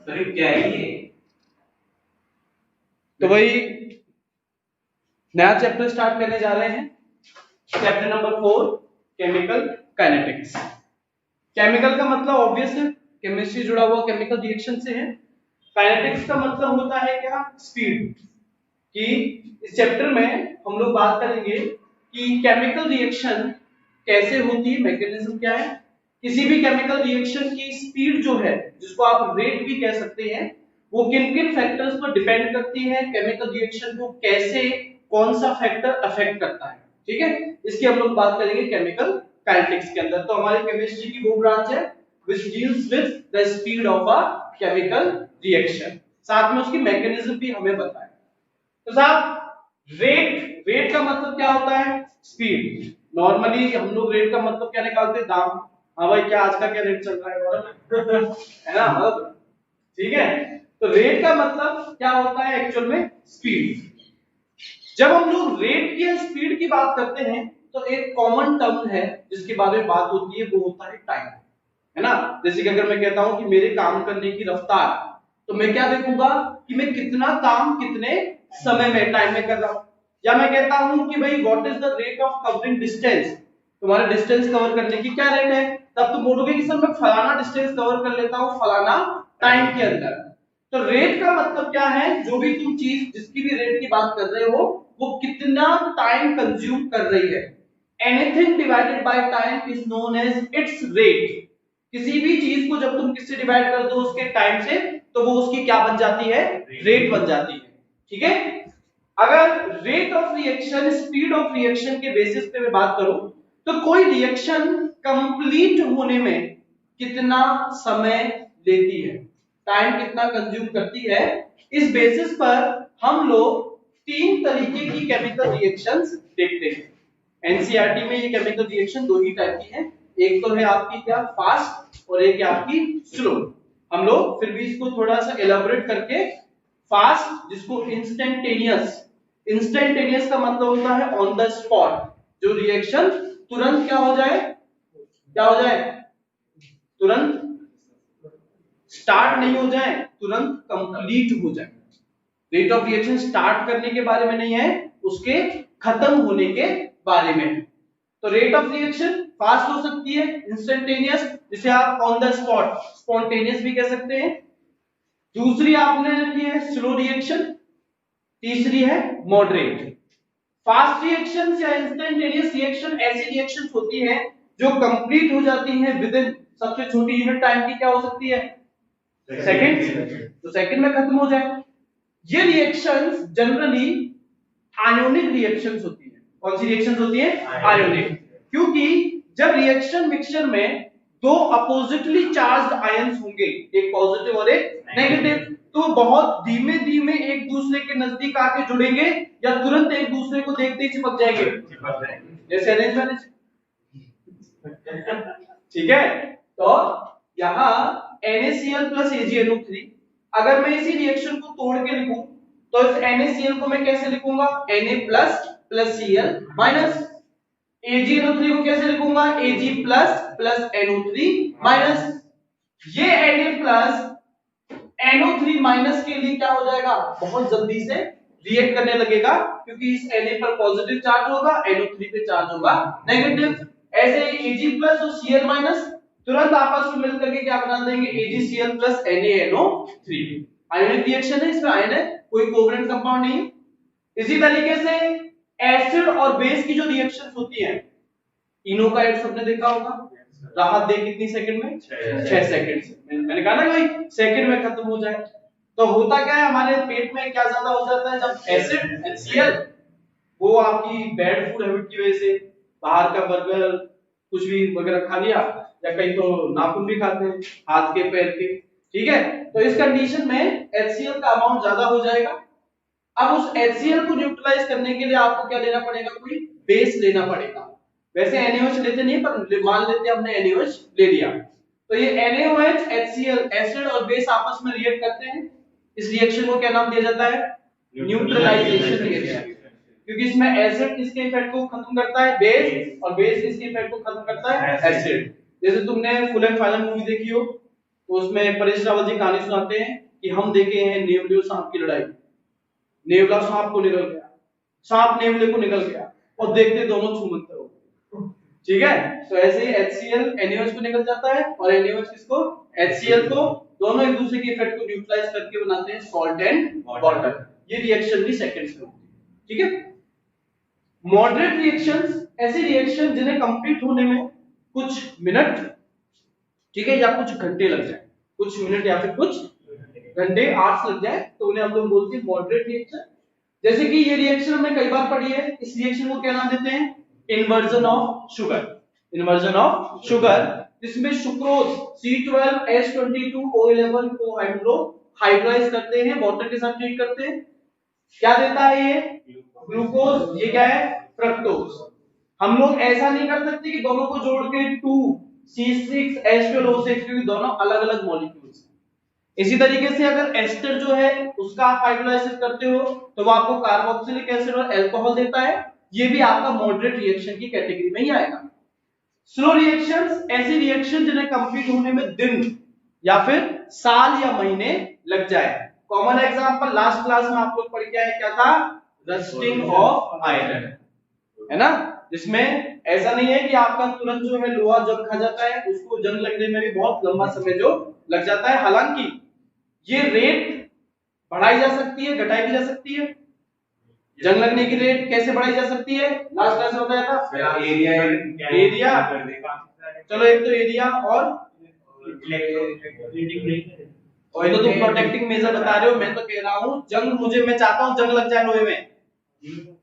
अरे क्या है ये? तो भाई नया चैप्टर स्टार्ट करने जा रहे हैं, chapter number 4 chemical kinetics. Chemical का मतलब ऑब्वियस है केमिस्ट्री जुड़ा हुआ केमिकल रिएक्शन से है। काइनेटिक्स का मतलब होता है क्या? स्पीड। कि इस चैप्टर में हम लोग बात करेंगे कि केमिकल रिएक्शन कैसे होती है, मैकेनिज्म क्या है, किसी भी केमिकल रिएक्शन की स्पीड जो है, जिसको आप रेट भी कह सकते हैं, वो किन किन फैक्टर्स पर डिपेंड करती है, केमिकल रिएक्शन को कैसे कौन सा फैक्टर अफेक्ट करता है। ठीक है, इसकी हम लोग बात करेंगे केमिकल काइनेटिक्स के अंदर। तो हमारी केमिस्ट्री की वो ब्रांच है which deals with the speed of a chemical reaction, साथ में उसकी मैकेनिज्म भी हमें बताए। तो साहब रेट का मतलब क्या होता है? स्पीड। नॉर्मली हम लोग रेट का मतलब क्या निकालते हैं? दाम। हाँ भाई, क्या आज का क्या रेट चल रहा है और है ना, मतलब ठीक है। तो रेट का मतलब क्या होता है एक्चुअल में? स्पीड। जब हम लोग रेट की स्पीड की बात करते हैं तो एक कॉमन टर्म है जिसके बारे में बात होती है, वो होता है टाइम, है ना। जैसे कि अगर मैं कहता हूं कि मेरे काम करने की रफ्तार, तो मैं क्या देखूंगा कि मैं कितना काम कितने समय में, टाइम में कर रहा हूं। या मैं कहता हूं कि भाई what is the rate of covering distance, तुम्हारा डिस्टेंस कवर करने की क्या रेट है, तब तुम बोलोगे कि सर मैं फलाना डिस्टेंस कवर कर लेता हूं फलाना टाइम के अंदर। तो रेट का मतलब क्या है? जो भी तुम चीज जिसकी भी रेट की बात कर रहे हो, वो कितना टाइम कंज्यूम कर रही है। Anything divided by time is known as its rate. किसी भी चीज को जब तुम किससे डिवाइड कर दो उसके टाइम से, तो वो उसकी क्या बन जाती है? रेट बन जाती है। ठीक है। अगर rate of reaction, speed of reaction के बेसिस पे मैं बात करूं, तो कोई रिएक्शन कंप्लीट होने में कितना समय लेती है, टाइम कितना कंज्यूम करती है, इस बेसिस पर हम लोग तीन तरीके की केमिकल रिएक्शंस देखते हैं। एनसीईआरटी में ये केमिकल रिएक्शन दो ही टाइप की है, एक तो है आपकी क्या फास्ट और एक है आपकी स्लो। हम लोग फिर भी इसको थोड़ा सा एलाबोरेट करके, फास्ट जिसको इंस्टेंटेनियस, इंस्टेंटेनियस का मतलब होता है ऑन द स्पॉट, जो रिएक्शन तुरंत क्या हो जाए, क्या हो जाए, तुरंत स्टार्ट नहीं हो जाए, तुरंत कंप्लीट हो जाए। रेट ऑफ रिएक्शन स्टार्ट करने के बारे में नहीं है, उसके खत्म होने के बारे में। तो रेट ऑफ रिएक्शन फास्ट हो सकती है, इंस्टेंटेनियस जिसे आप ऑन द स्पॉट स्पॉन्टेनियस भी कह सकते हैं। दूसरी आपने रखी है स्लो रिएक्शन, तीसरी है मॉडरेट। फास्ट रिएक्शन या इंस्टेंटेनियस रिएक्शन ऐसी रिएक्शंस होती हैं जो कंप्लीट हो जाती हैं विद इन, सबसे छोटी यूनिट टाइम की क्या हो सकती है? सेकंड। तो सेकंड में खत्म हो जाए। ये रिएक्शंस जनरली आयोनिक रिएक्शंस होती है। कौन सी रिएक्शंस होती है? आयोनिक। क्योंकि जब रिएक्शन मिक्सचर में दो अपोजिटली चार्ज्ड आयंस होंगे, एक पॉजिटिव और एक नेगेटिव, तो बहुत धीमे धीमे एक दूसरे के नजदीक आके जुड़ेंगे या तुरंत एक दूसरे को देखते ही चिपक जाएंगे, जैसे अरेंज मैरिज। ठीक है। तो यहां NaCl प्लस AgNO3, अगर मैं इसी रिएक्शन को तोड़ के लिखूं तो इस NaCl को मैं कैसे लिखूंगा? Na plus plus Cl minus. AgNO3 को कैसे लिखूंगा? Ag plus plus NO3 minus. ये Na प्लस NO3 माइनस के लिए क्या हो जाएगा? बहुत जल्दी से रिएक्ट करने लगेगा, क्योंकि इस Na पर पॉजिटिव चार्ज होगा, NO3 पे चार्ज होगा नेगेटिव। ऐसे ही Ag प्लस और Cl माइनस तुरंत आपस में मिलकर के क्या बना देंगे? AgCl plus NaNO3। Ionic reaction है, इसमें आयन है, कोई कोवलेंट कंपाउंड नहीं है। इसी तरीके से एसिड और बेस की जो रिएक्शंस होती हैं, इनो का एड सबने देखा होगा, राहत दे कितनी सेकंड में? 6 सेकंड से। मैंने कहा ना भाई सेकंड में खत्म हो जाए। तो होता क्या है, हमारे पेट में क्या ज्यादा हो जाता है जब एसिड HCl, वो आपकी बैड फूड हैबिट की वजह से बाहर का बर्गर कुछ भी वगैरह खा लिया, या कहीं तो नाखून भी खाते हैं हाथ के पैर के, ठीक है। तो इस कंडीशन में HCl का अमाउंट ज्यादा हो जाएगा। अब उस HCl को न्यूट्रलाइज करने के लिए आपको क्या लेना पड़ेगा? कोई बेस लेना पड़ेगा। वैसे NaOH लेते नहीं, पर मान लेते हमने NaOH ले लिया, तो ये NaOH HCl एसिड और बेस आपस में रिएक्ट करते हैं। इस रिएक्शन को क्या नाम दिया जाता है? Neutralisation reaction. क्योंकि इसमें एसिड किसके इफेक्ट को खत्म करता है? बेस, और बेस किसके इफेक्ट को खत्म करता है? एसिड। जैसे तुमने फुल एंड फाइनल मूवी देखी हो, तो उसमें परेश रावल जी कहानी सुनाते हैं कि हम देखे हैं नेवले सांप की लड़ाई, नेवला सांप को निकल गया, सांप नेवले को निकल गया और देखते दोनों छूमंतर हो गए। ठीक है, तो ऐसे ही HCl NaOH को निकल जाता है और NaOH किसको, HCl को, दोनों एक दूसरे के इफेक्ट को न्यूट्रलाइज करके बनाते हैं सॉल्ट एंड वाटर। ये रिएक्शन भी सेकंड्स में होती है। ठीक है, मॉडरेट रिएक्शंस ऐसी रिएक्शन जिन्हें कंप्लीट होने में कुछ मिनट, ठीक है, या कुछ घंटे लग जाए, कुछ मिनट या फिर कुछ घंटे आवर्स लग जाए, तो उन्हें हम लोग बोलते हैं मॉडरेट रिएक्शन। जैसे कि ये रिएक्शन हमने कई बार पढ़ी है, इस रिएक्शन को क्या नाम देते हैं, inversion of sugar. Inversion of sugar, जिसमें सुक्रोज C12H22O11 को हाइड्रोलाइज करते हैं, वाटर के साथ ट्रीट करते हैं, क्या देता है ये, ग्लूकोज, ये क्या है, फ्रक्टोज। हम लोग ऐसा नहीं कर सकते कि दोनों को जोड़ के 2C6H12O6, क्योंकि दोनों अलग अलग मॉलिक्यूल्स हैं। इसी तरीके से अगर एस्टर जो है उसका आप हाइड्रोलाइसिस करते हो तो वो आपको कार्बोक्सिलिक एसिड और अल्कोहल देता है, ये भी आपका मॉडरेट रिएक्शन की कैटेगरी में ही आएगा। स्लो रिएक्शंस ऐसी रिएक्शन जिन्हें कंप्लीट होने में दिन या फिर साल या महीने लग जाए। कॉमन एग्जांपल लास्ट क्लास में आप लोग पढ़ के आए, क्या था, रस्टिंग ऑफ आयरन, है ना, जिसमें ऐसा नहीं है कि आपका तुरंत जो है लोहा जंग खा जाता है, उसको जंग लगने में भी बहुत लंबा समय जो लग जाता है। हालांकि ये रेट बढ़ाई जा सकती है, घटाई भी जा सकती है। जंग लगने की रेट कैसे बढ़ाई जा सकती है, लास्ट क्लास में बताया था, एरिया, चलो एक तो एरिया और ये तो तुम प्रोटेक्टिंग मेजर बता रहे हो, मैं तो कह रहा हूँ जंग, मैं चाहता हूँ जंग लग जाए लोहे में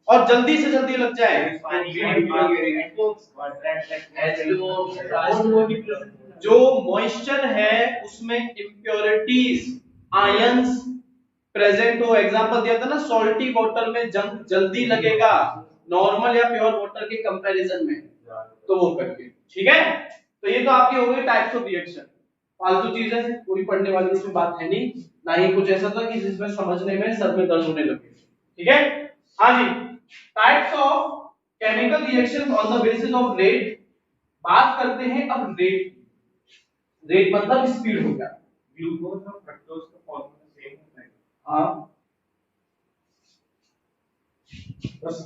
और जल्दी से जल्दी लग जाए। जो मॉइस्चर है उसमें इंप्योरिटीज, आयंस प्रेजेंट हो। एग्जांपल दिया था ना, सॉल्टी वाटर में जंग जल्दी लगेगा नॉर्मल या प्योर वाटर के कंपैरिजन में, तो वो करके। ठीक है, तो ये तो आपकी हो गई टाइप्स ऑफ रिएक्शन। फालतू चीजें पूरी पढ़ने वाली इसमें बात है नहीं, ना ही कुछ ऐसा था कि जिसमें समझने में सर में दर्द होने लगे। ठीक है, हाँ जी, types of chemical reactions on the basis of rate. बात करते हैं अब रेट। रेट मतलब स्पीड हो गया। ग्लूकोज और फ्रक्टोज का फॉर्मूला सेम होता है। हाँ, बस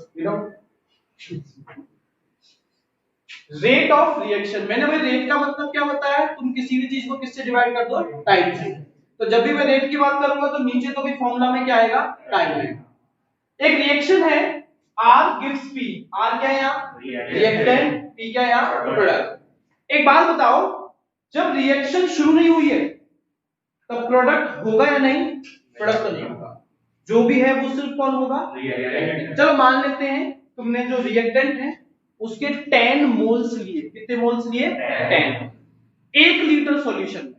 रेट ऑफ रिएक्शन। मैंने भाई रेट का मतलब क्या बताया, तुम किसी भी चीज को किससे डिवाइड कर दो, टाइम से। तो जब भी मैं रेट की बात करूंगा तो नीचे तो भी फॉर्मूला में क्या आएगा, टाइम आएगा। एक रिएक्शन है R gives P, R क्या है यहाँ, रिएक्टेंट, P क्या है यहाँ, प्रोडक्ट। एक बात बताओ, जब रिएक्शन शुरू नहीं हुई है तब प्रोडक्ट होगा या नहीं, प्रोडक्ट तो नहीं होगा, जो भी है वो सिर्फ कौन होगा, रिएक्टेंट। चलो मान लेते हैं तुमने जो रिएक्टेंट है उसके 10 मोल्स लिए, कितने मोल्स लिए, 10। 1 लीटर सॉल्यूशन में,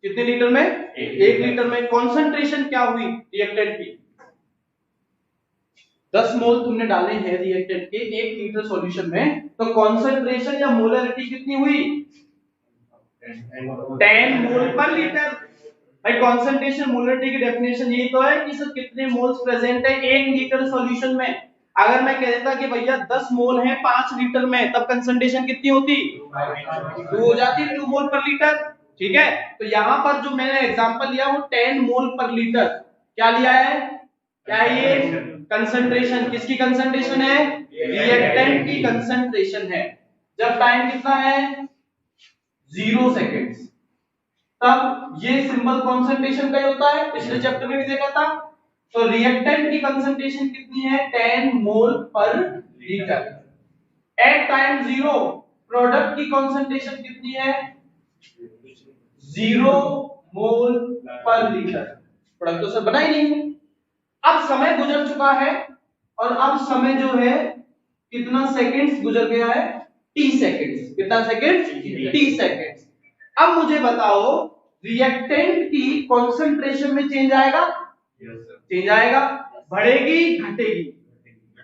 कितने लीटर में, 1 लीटर में कंसंट्रेशन क्या हुई रिएक्टेंट की, 10 मोल तुमने डाले हैं रिएक्टेंट के 1 लीटर सॉल्यूशन में, तो कंसंट्रेशन या मोलरिटी कितनी हुई, 10 मोल पर लीटर। भाई कंसंट्रेशन मोलरिटी की डेफिनेशन यही तो है कि सर कितने मोल्स प्रेजेंट है 1 लीटर सॉल्यूशन में। अगर मैं कह देता कि भैया 10 मोल है 5 लीटर में, तब कंसंट्रेशन कितनी होती, 2 हो जाती, 2 मोल पर लीटर। ठीक है, तो यहां पर जो मैंने एग्जांपल लिया वो 10 मोल पर लीटर क्या लिया है, क्या है ये, कंसंट्रेशन। किसकी कंसंट्रेशन है, रिएक्टेंट की कंसंट्रेशन है। जब टाइम कितना है 0 सेकेंड्स, तब ये सिंबल कंसंट्रेशन का ही होता है, पिछले चैप्टर में भी देखा था। तो रिएक्टेंट की कंसंट्रेशन कितनी है, 10 मोल पर लीटर। एट टाइम 0 प्रोडक्ट की कंसंट्रेशन कितनी है, 0 मोल पर लीटर। प्रोडक्ट तो सर बना ही नहीं है। अब समय गुजर चुका है और अब समय जो है कितना सेकंड्स गुजर गया है, t सेकंड्स। कितना सेकंड्स, t सेकंड्स। अब मुझे बताओ रिएक्टेंट की कंसंट्रेशन में चेंज आएगा, चेंज आएगा, बढ़ेगी घटेगी,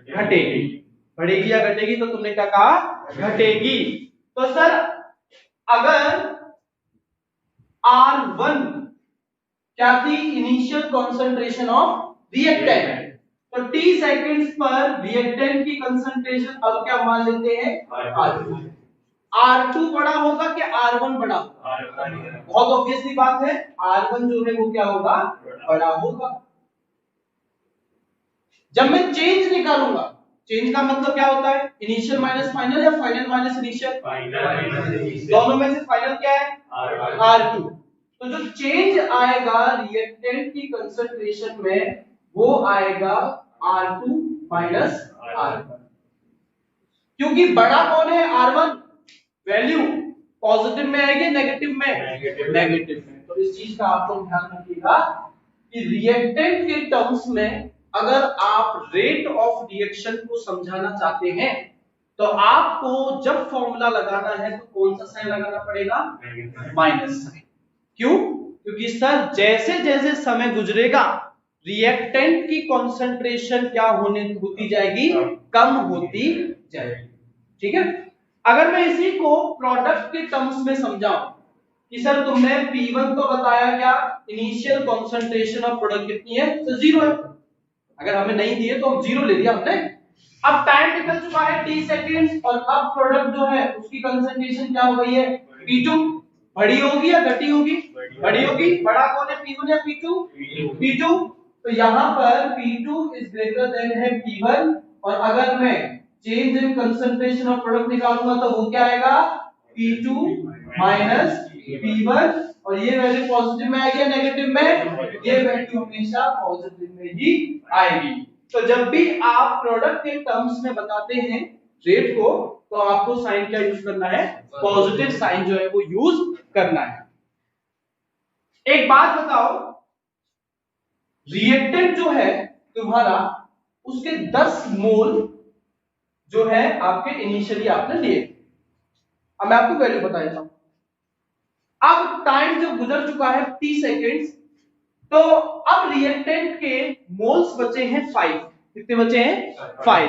घटेगी, बढ़ेगी या घटेगी, तो तुमने क्या कहा, घटेगी। तो सर अगर R1 क्या थी, इनिशियल कंसंट्रेशन ऑफ रिएक्टेंट, तो t सेकंड्स पर रिएक्टेंट की कंसंट्रेशन अब क्या मान लेते हैं, R2। R2 बड़ा होगा कि R1 बड़ा होगा? बहुत ऑब्वियसली बात है, R1 जो है वो क्या होगा, बड़ा होगा। जब मैं चेंज निकालूंगा, चेंज का मतलब क्या होता है, इनिशियल माइनस फाइनल या फाइनल माइनस इनिशियल? दोनों में से फाइनल क्या है, R2। तो जो चेंज आएगा रिएक्टेंट की कंसंट्रेशन में वो आएगा R2 माइनस R1, क्योंकि बड़ा कौन है, R1। वैल्यू पॉजिटिव में आएगी नेगेटिव में, नेगेटिव में। तो इस चीज का आप लोग ध्यान रखिएगा कि रिएक्टेंट के टर्म्स में अगर आप रेट ऑफ रिएक्शन को समझाना चाहते हैं तो आपको जब फॉर्मूला लगाना है तो कौन सा साइन लगाना पड़ेगा, माइनस साइन। क्यों? क्योंकि सर जैसे जैसे समय गुजरेगा रिएक्टेंट की कंसंट्रेशन क्या होती जाएगी, कम होती जाएगी। ठीक है, अगर मैं इसी को प्रोडक्ट के टर्म्स में समझाऊं कि सर तुमने P1 तो बताया, क्या इनिशियल कंसंट्रेशन ऑफ प्रोडक्ट कितनी है, तो 0 है। अगर हमें नहीं दिए तो हम 0 ले लिया हमने। अब टाइम निकल चुका है t सेकंड्स और अब प्रोडक्ट जो है उसकी कंसंट्रेशन क्या हो गई है, P2। बड़ी होगी या घटी होगी, बड़ी होगी। बड़ा कौन है, P1 या P2? P2। तो यहां पर P2 इज ग्रेटर देन है P1 और अगर मैं change in concentration of product निकालूंगा तो वो क्या आएगा, P2 माइनस P1 और ये वैल्यू पॉजिटिव में आएगी या नेगेटिव में, ये वैल्यू हमेशा पॉजिटिव में ही आएगी। तो जब भी आप प्रोडक्ट के टर्म्स में बताते हैं रेट को तो आपको साइन क्या यूज करना है, पॉजिटिव साइन जो है वो यूज करना है। एक बात बताओ, रिएक्टेंट जो है तुम्हारा उसके 10 मोल जो है आपके इनिशियली आपने लिए। अब मैं आपको वैल्यू बता देता हूं। अब टाइम जो गुजर चुका है t सेकेंड्स, तो अब रिएक्टेंट के मोल्स बचे हैं 5। कितने बचे हैं, 5।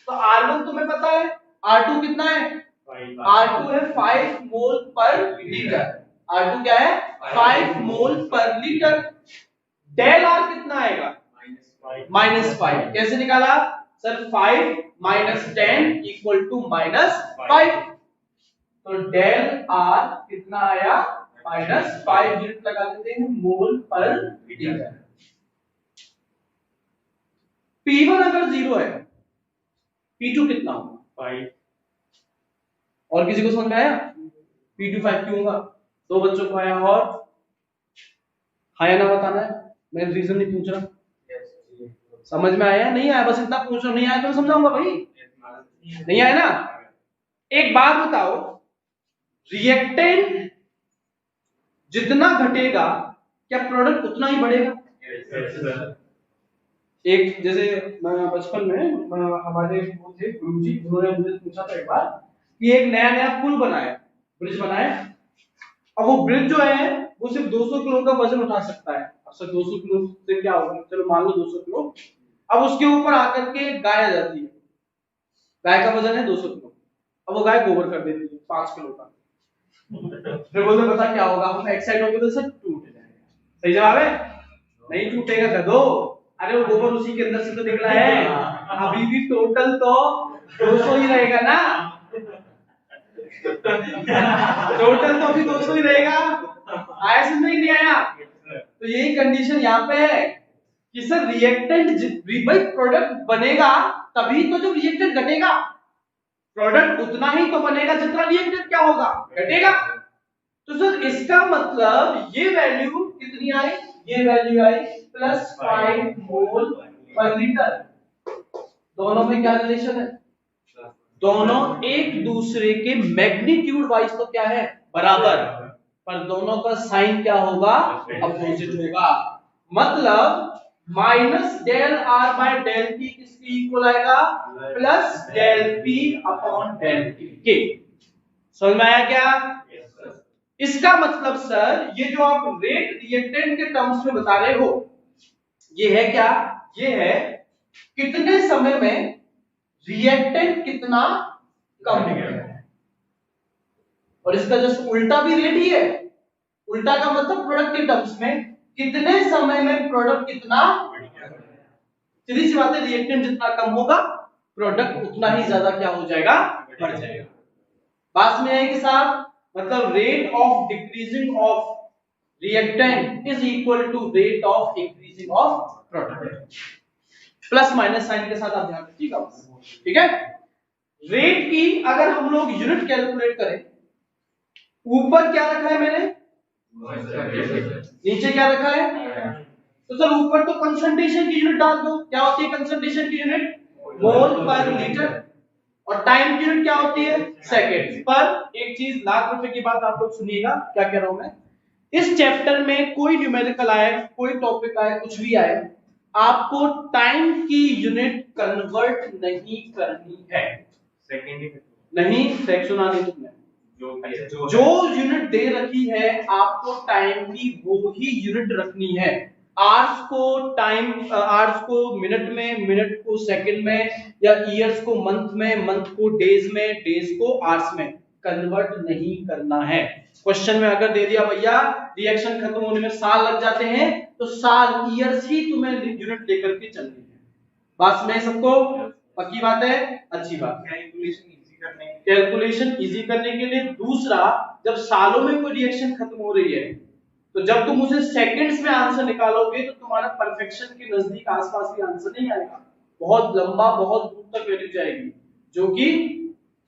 तो R1 तुम्हें पता है, R2 कितना है, R2 है 5 मोल पर लीटर। R2 क्या है, 5 मोल पर लीटर। डेल R कितना आएगा, -5। कैसे निकाला सर, 5 माइनस 10 इक्वल टू -5। तो डेल R कितना आया, -5। यूनिट लगा देते हैं मोल पर लीटर। P1 अगर 0 है, P2 कितना होगा, 5। और किसी को समझ में आया, P2 5 क्यों होगा? 2 बच्चों को आया और हाँ या ना बताना है, मैं रीजन नहीं पूछ रहा। समझ में आया, नहीं आया, बस इतना पूछ रहा। नहीं आया तो समझाऊंगा भाई, नहीं आया ना। एक बात बताओ, रिएक्टेंट जितना घटेगा क्या प्रोडक्ट उतना ही बढ़ेगा? एक जैसे बचपन में हमारे वो थे गुरुजी, उन्होंने मुझे पूछा था एक बार कि एक नया नया पुल बनाया, ब्रिज बनाया। अब वो ब्रिज जो है वो सिर्फ 200 किलो का वजन उठा सकता है। अब सर 200 किलो से क्या होगा, चलो मान लो 200 किलो। अब उसके ऊपर आकर के गाय आ जाती है, गाय का वजन है 200 किलो। अब वो गाय गोबर कर देती है 5 किलो का। फिर बोलते पता क्या होगा, हम एक्साइट होंगे तो सर टूट जाएगा। सही जवाब है, नहीं टूटेगा कर दो। अरे वो गोबर उसी के अंदर से तो निकला है, अभी भी टोटल तो 200 ही रहेगा ना। टोटल तो अभी 200 ही रहेगा। आया समझ में नहीं आया? तो यही कंडीशन यहाँ पे है कि सर रिएक्टेंट भाई प्रोडक्ट बनेगा तभी तो जब रिएक्टेंट घटेगा। प्रोडक्ट उतना ही तो बनेगा जितना रिएक्टेंट क्या होगा, घटेगा। तो सर इसका मतलब ये वैल्यू कितनी आई, ये वैल्यू आई +5 मोल पर लीटर। दोनों में क्या रिलेशन है, दोनों एक दूसरे के मैग्नीट्यूड वाइज तो क्या है, बराबर, पर दोनों का साइन क्या होगा, अपोजिट होगा। मतलब minus del R by del P किसके इक्वल आएगा, plus del P upon del K। समझ में आया क्या? इसका मतलब सर ये जो आप रेट रिएक्टेंट के टर्म्स में बता रहे हो, ये है क्या, ये है कितने समय में रिएक्टेंट कितना कम हो गया। और इसका जस्ट उल्टा भी रेट ही है। उल्टा का मतलब प्रोडक्ट के टर्म्स में कितने समय में प्रोडक्ट कितना, सीधी सी बात है, रिएक्टेंट जितना कम होगा प्रोडक्ट उतना ही ज्यादा क्या हो जाएगा, बढ़ जाएगा। बात में है कि साहब मतलब rate of decreasing of reactant is equal to rate of increasing of product, plus minus sign के साथ आप ध्यान रखिएगा, ठीक है। रेट की अगर हम लोग यूनिट कैलकुलेट करें, ऊपर क्या रखा है मैंने, नीचे क्या रखा है, तो सर ऊपर तो कंसंट्रेशन की यूनिट डाल दो। क्या होती है कंसंट्रेशन की यूनिट, मोल पर लीटर, और टाइम की यूनिट क्या होती है, सेकंड पर। एक चीज लाख रुपए की बात आप लोग सुनिएगा, क्या कह रहा हूं मैं, इस चैप्टर में कोई न्यूमेरिकल आए, कोई टॉपिक आए, कुछ भी आए, आपको टाइम की यूनिट कन्वर्ट नहीं करनी है। सेकंड नहीं, सेक्शन सुना नहीं तुमने, जो यूनिट दे रखी है आपको टाइम की वो ही यूनिट रखनी है। आवर्स को टाइम, आवर्स को मिनट में, मिनट को सेकंड में, या ईयर्स को मंथ में, मंथ को डेज में, डेज को आवर्स में कन्वर्ट नहीं करना है। क्वेश्चन में अगर दे दिया भैया रिएक्शन खत्म होने में साल लग जाते हैं, तो साल ईयर्स ही तुम्हें यूनिट लेकर के चलनी है। बात में सबको पक्की बात है, अच्छी बात है। कैलकुलेशन इजी करने के लिए, दूसरा जब सालों में कोई रिएक्शन खत्म हो रही है, तो जब तुम उसे सेकंड्स में आंसर निकालोगे तो तुम्हारा परफेक्शन के नजदीक आसपास भी आंसर नहीं आएगा, बहुत लंबा, बहुत दूर तक वैल्यू जाएगी, जो कि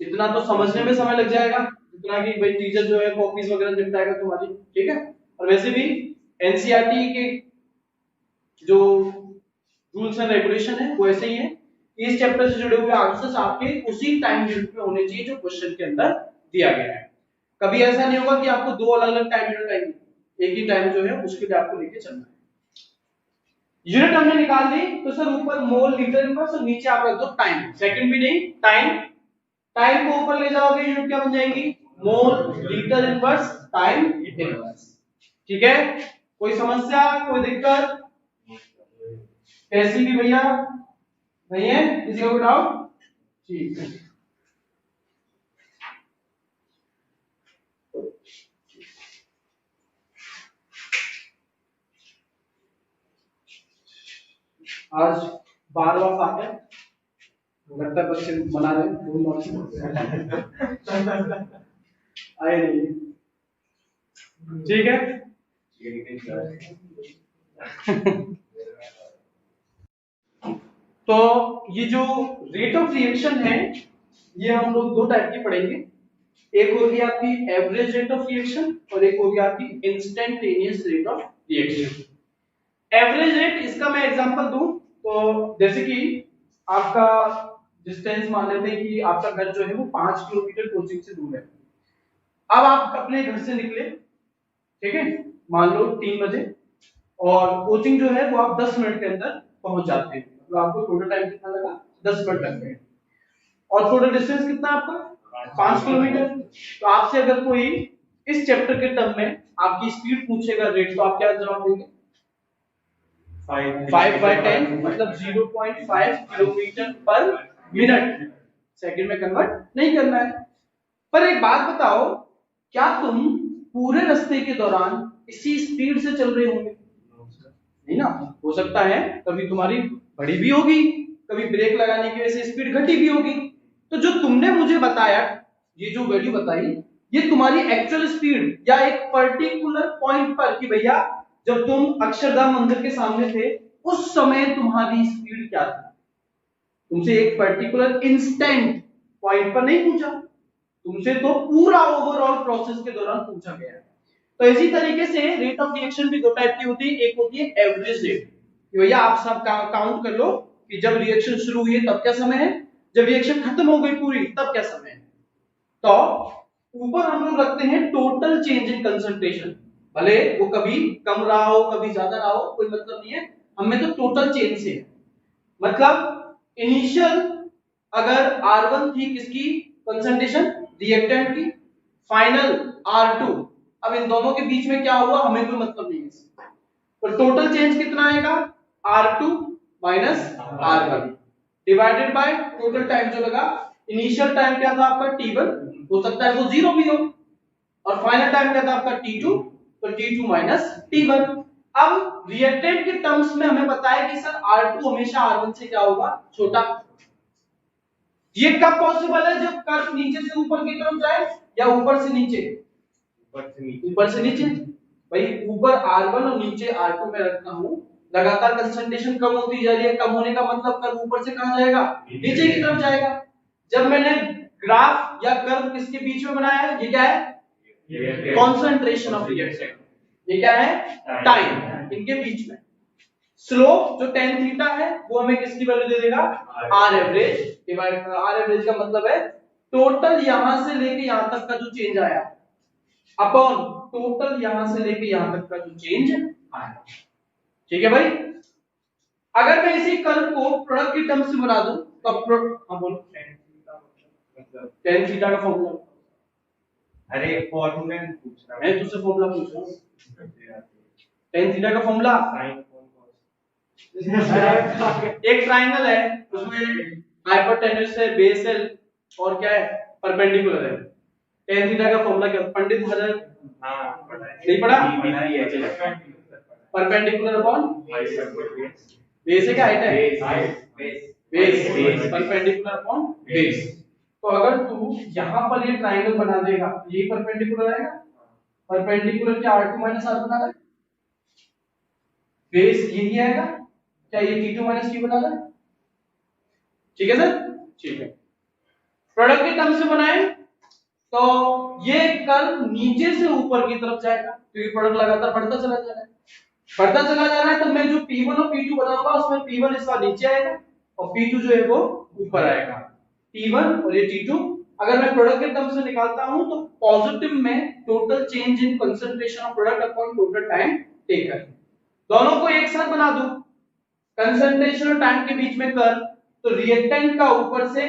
इतना तो समझने में समय लग जाएगा जितना कि भाई टीचर जो है कॉपीज वगैरह निपटाएगा तुम्हारी, ठीक है। और वैसे भी एनसीईआरटी के जो रूल्स एंड रेगुलेशन है वो ऐसे ही है, इस चैप्टर से जुड़े हुए आंसर्स आपके उसी टाइम यूनिट में होने चाहिए जो क्वेश्चन के अंदर दिया गया है। कभी ऐसा नहीं होगा कि आपको दो अलग-अलग टाइम यूनिट आएंगे, एक ही टाइम जो है उसके लिए आपको लेके चलना है। यूनिट हमने निकाल दी, तो सर ऊपर मोल लीटर इनवर्स और नीचे आप रख दो टाइम, सेकंड भी नहीं टाइम, टाइम को ऊपर ले जाओगे यूनिट क्या बन जाएगी, मोल लीटर इनवर्स टाइम इनवर्स, ठीक है। कोई समस्या, कोई दिक्कत कैसी भी भैया नहीं है, किसी को डाउट, ठीक है। आज 12वां पाठ है, लगता है बच्चे बना रहे आए नहीं, ठीक है। तो ये जो रेट ऑफ रिएक्शन है, ये हम लोग दो टाइप की पढ़ेंगे, एक होगी आपकी एवरेज रेट ऑफ रिएक्शन और एक होगी आपकी instantaneous rate of reaction. Average rate, इसका मैं एग्जांपल दूं तो जैसे कि आपका डिस्टेंस मान लेते हैं कि आपका घर जो है वो 5 किलोमीटर कोचिंग से दूर है। अब आप अपने घर से निकले, ठीक है, मान लो 3 बजे, और कोचिंग जो है वो आप 10 मिनट के अंदर पहुंच जाते हैं, तो आपको टोटल टाइम कितना लगा, 10 मिनट लग गए, और टोटल डिस्टेंस कितना आपका 5 किलोमीटर। तो आपसे अगर कोई इस चैप्टर के टर्म में आपकी स्पीड पूछेगा रेट, तो आप क्या जवाब देंगे, 5/10 मतलब 0.5 किलोमीटर पर मिनट, सेकंड में कन्वर्ट नहीं करना है। पर एक बात बताओ, क्या तुम पूरे रास्ते के दौरान इसी स्पीड से चल रहे होंगे, नहीं ना, हो सकता है कभी तुम्हारी बढ़ी भी होगी, कभी ब्रेक लगाने की वजह से स्पीड घटी भी होगी। तो जो तुमने मुझे बताया, ये जो वैल्यू बताई, ये तुम्हारी एक्चुअल स्पीड या एक पर्टिकुलर पॉइंट पर कि भैया जब तुम अक्षरधाम मंदिर के सामने थे उस समय तुम्हारी स्पीड क्या थी, तुमसे एक पर्टिकुलर इंस्टेंट पॉइंट पर नहीं पूछा, तुमसे तो पूरा ओवरऑल प्रोसेस के दौरान पूछा गया है। तो इसी तरीके से रेट ऑफ रिएक्शन भी दो टाइप की होती है, एक होती है एवरेज रेट, कि भैया आप सब काउंट कर लो कि जब रिएक्शन शुरू हुई है तब क्या समय है, जब रिएक्शन खत्म हो गई पूरी तब क्या समय है। तो ऊपर हम लोग रखते हैं टोटल चेंज इन कंसंट्रेशन, भले वो कभी कम रहा हो कभी ज्यादा रहा हो, कोई मतलब नहीं है, हमें तो टोटल चेंज से है। मतलब इनिशियल अगर R1 थी किसकी कंसंट्रेशन, रिएक्टेंट की, फाइनल R2, अब इन दोनों के बीच में क्या हुआ हमें कोई मतलब नहीं है, तो टोटल चेंज कितना आएगा, R2 minus R1 divided by total time जो लगा। इनिशियल टाइम क्या था आपका T1, हो सकता है वो 0 भी हो, और फाइनल टाइम क्या था आपका T2, तो T2 माइनस T1। अब रिएक्टेंट के टर्म्स में हमें पता है कि सर R2 हमेशा R1 से क्या होगा, छोटा, ये कब पॉसिबल है? जब कर्व नीचे से ऊपर की तरफ जाए या ऊपर से नीचे? ऊपर से नीचे। भाई ऊपर R1 और नीचे R2 में रखता हूं, लगातार कंसंट्रेशन कम होती जा रही है, कम होने का मतलब कर्व ऊपर से कहां जाएगा? नीचे की तरफ जाएगा। जब मैंने ग्राफ या कर्व किसके बीच में बनाया है? ये क्या है? Concentration of reactant. ये क्या है? टाइम। इनके बीच में स्लोप जो tan थीटा है वो हमें किसकी वैल्यू दे देगा? R average divide, R average का मतलब है टोटल यहां से लेके यहां तक का जो चेंज आया अपॉन टोटल यहां से लेके यहां तक का जो चेंज आया। ठीक है भाई। अगर मैं इसी कर्व को प्रोडक्ट की टर्म्स में बना दूं तो हां बोलो tan थीटा का फॉर्मूला। अरे फॉर्मूला पूछ रहा मैं तुझसे फॉर्मूला पूछ रहा हूं। tan थीटा का फॉर्मूला एक ट्रायंगल है, उसमें हाइपोटेन्यूज है, बेस है और क्या है? परपेंडिकुलर है। tan थीटा का फॉर्मूला क्या? पंडित हजर नहीं पढ़ा? परपेंडिकुलर अपॉन बेस है क्या? हाइट है? Base perpendicular upon base. तो अगर तू यहां पर ये ट्रायंगल बना देगा, ये परपेंडिकुलर आएगा, परपेंडिकुलर क्या R2 R बना रहा है, बेस यही आएगा, क्या ये T2 T बना रहा है? ठीक है सर? ठीक है। प्रोडक्ट के टर्म्स में बनाए तो ये कर्व नीचे से ऊपर की तरफ जाएगा क्योंकि प्रोडक्ट लगातार बढ़ता चला जा रहा है, बढ़ता चला जा रहा है। तो मैं जो P1 और P2 बनाऊंगा उसमें P1 इस बार नीचे आएगा और P2 जो है वो ऊपर आएगा। T1 और ये T2 अगर मैं प्रोडक्ट के टर्म्स में निकालता हूं तो पॉजिटिव में total change in concentration of product upon total time taken, दोनों को एक साथ बना दूं, कंसंट्रेशन और टाइम के बीच में कर्व, तो रिएक्टेंट का ऊपर से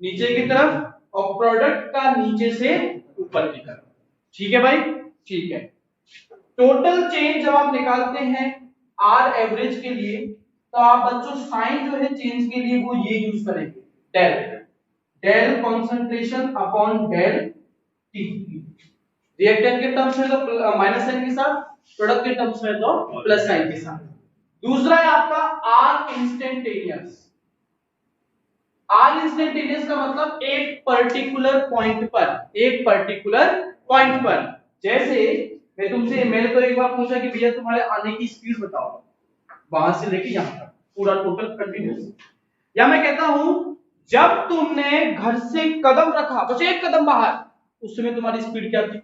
नीचे की तरफ और प्रोडक्ट का नीचे से ऊपर की तरफ। ठीक है भाई? ठीक है। टोटल चेंज जब आप निकालते हैं R एवरेज के लिए तो आप बच्चों साइन जो है चेंज के लिए वो ये यूज करेंगे, del, del concentration upon del T। Reactant के टर्म्स में तो माइनस साइन के साथ, प्रोडक्ट के टर्म्स में तो प्लस साइन के साथ। दूसरा है आपका R इंस्टेंटेनियस। R इंस्टेंटेनियस का मतलब एक पर्टिकुलर पॉइंट पर, एक पर्टिकुलर पॉइंट पर। जैसे मैं तुमसे, मैंने तो एक बार पूछा कि भैया तुम्हारे आने की स्पीड बताओ वहां से लेके यहां तक पूरा टोटल कंटिन्यूअस, या मैं कहता हूं जब तुमने घर से कदम रखा बस एक कदम बाहर, उस समय तुम्हारी स्पीड क्या थी?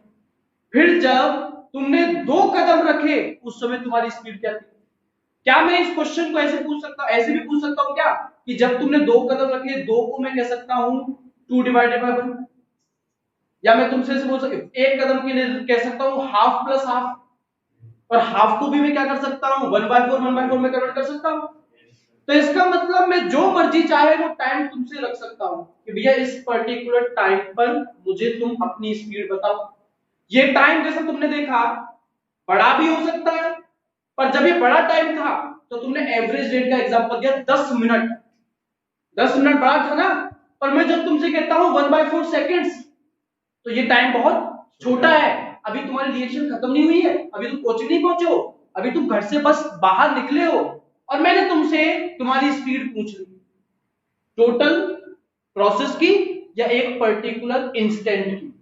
फिर जब तुमने 2 कदम रखे उस समय तुम्हारी स्पीड क्या थी? क्या मैं इस क्वेश्चन को ऐसे पूछ सकता हूं, ऐसे भी पूछ सकता हूं क्या कि जब तुमने 2 कदम रखे, 2 को मैं कह सकता हूं 2 डिवाइडेड बाय 1, या मैं तुमसे ऐसे बोल सकता एक कदम के लिए कह सकता हूं हाफ प्लस हाफ, और हाफ को भी मैं क्या कर सकता हूं 1/4 में कन्वर्ट कर सकता हूं। तो इसका मतलब मैं जो मर्जी चाहे वो टाइम तुमसे रख सकता हूं कि भैया इस पर्टिकुलर टाइम पर मुझे तुम अपनी स्पीड बताओ। ये टाइम जैसा तुमने देखा बड़ा भी हो सकता है, पर जब ये बड़ा टाइम था तो तुमने एवरेज रेट का एग्जांपल दिया 10 मिनट, 10 मिनट बड़ा था ना, पर मैं जब तुमसे कहता हूं 1/4 सेकंड्स तो ये टाइम बहुत छोटा है। अभी तुम्हारी रिएक्शन खत्म नहीं हुई है, अभी तुम कोचिंग नहीं पहुंचे हो, अभी तुम घर से बस बाहर निकले हो और मैंने तुमसे तुम्हारी स्पीड पूछ ली, टोटल प्रोसेस की या एक पर्टिकुलर इंस्टेंट की,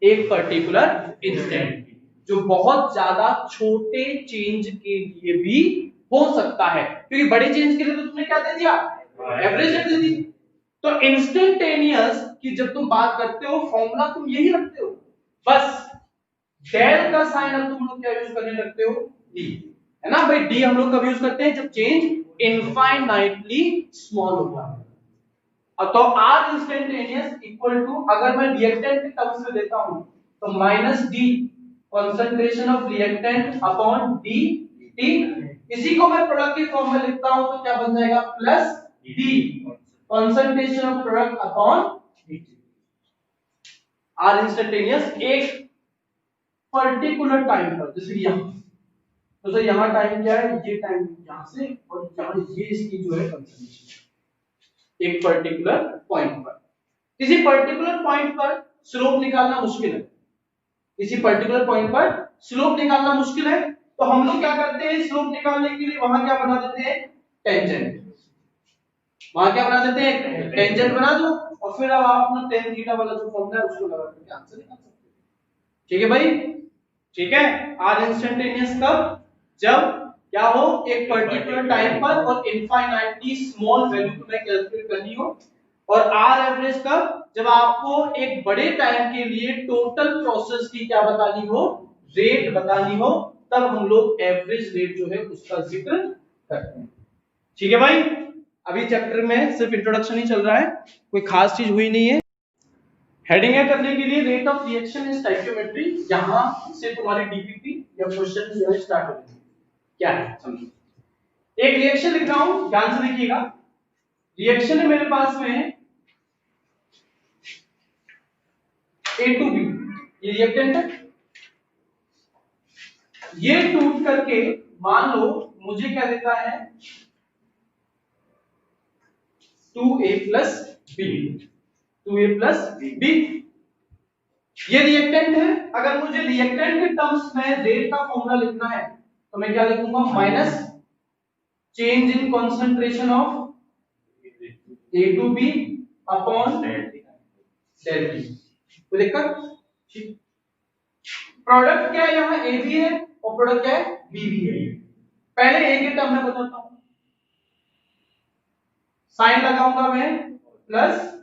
एक पर्टिकुलर इंस्टेंट की, जो बहुत ज्यादा छोटे चेंज के लिए भी हो सकता है, क्योंकि बड़े चेंज के लिए तो तुमने क्या दे दिया? एवरेज रेट दे दी। तो इंस्टेंटेनियस की जब तुम बात करते हो फॉर्मूला तुम यही रखते हो, बस डेल का साइन अब तुम लोग क्या यूज करने लगते हो? डी, है ना भाई? डी हम लोग कब यूज करते हैं? जब चेंज इनफाइनाइटली स्मॉल होता है। तो R इंस्टेंटेनियस इक्वल टू, अगर मैं रिएक्टेंट के टर्म्स में देता हूं तो minus D concentration of reactant upon D T, इसी को मैं प्रोडक्ट की फॉर्म में लिखता हूं तो क्या बन जाएगा? Plus D concentration of product upon D. R instantaneous एक पर्टिकुलर टाइम पर, जैसे यहां, तो सर यहां टाइम क्या है? ये टाइम यहां से और यहां ये इसकी जो है कंसंट्रेशन, एक पर्टिकुलर पॉइंट पर। किसी पर्टिकुलर पॉइंट पर स्लोप निकालना मुश्किल है, किसी पर्टिकुलर पॉइंट पर स्लोप निकालना मुश्किल है, तो हम लोग क्या करते हैं? स्लोप निकालने के लिए वहां क्या बना देते हैं? टेंजेंट। वहां क्या बना देते हैं, टेंजेंट बना दो और फिर अब आप अपना tan थीटा वाला जो फॉर्मूला है उसको लगा करके आंसर निकाल सकते हैं। ठीक है भाई, ठीक है। आर इंस्टेंटेनियस कब, जब क्या हो, एक पर्टिकुलर टाइम पर और इनफाइनाइटली स्मॉल वैल्यू तुम्हें कैलकुलेट करनी हो। और आर एवरेज कब, जब आपको एक बड़े टाइम के लिए टोटल प्रोसेस की क्या बतानी हो, रेट बतानी हो, तब हम लोग एवरेज रेट जो है उसका जिक्र करते हैं। ठीक है भाई, अभी चैप्टर में सिर्फ इंट्रोडक्शन ही चल रहा है, कोई खास चीज हुई नहीं है। हेडिंग है करने के लिए rate of reaction in stoichiometry, यहां से तुम्हारी डीपीपी या क्वेश्चन जो है स्टार्ट हो जाएंगे। क्या है समझो, एक रिएक्शन लिख रहा हूं, ध्यान से देखिएगा। रिएक्शन है मेरे पास में A2B, ये रिएक्टेंट है। ये टूट करके मान लो मुझे क्या देता है, 2A plus B, 2A plus B. ये रिएक्टेंट है। अगर मुझे रिएक्टेंट के टर्म्स में रेट का फॉर्मूला लिखना है तो मैं क्या लिखूंगा, minus change in concentration of A2B upon delta T। कोई दिक्कत? प्रोडक्ट क्या है, यहाँ A भी है और प्रोडक्ट क्या है, B भी है। पहले A के टर्म में बताता हूं, साइन लगाऊंगा मैं प्लस,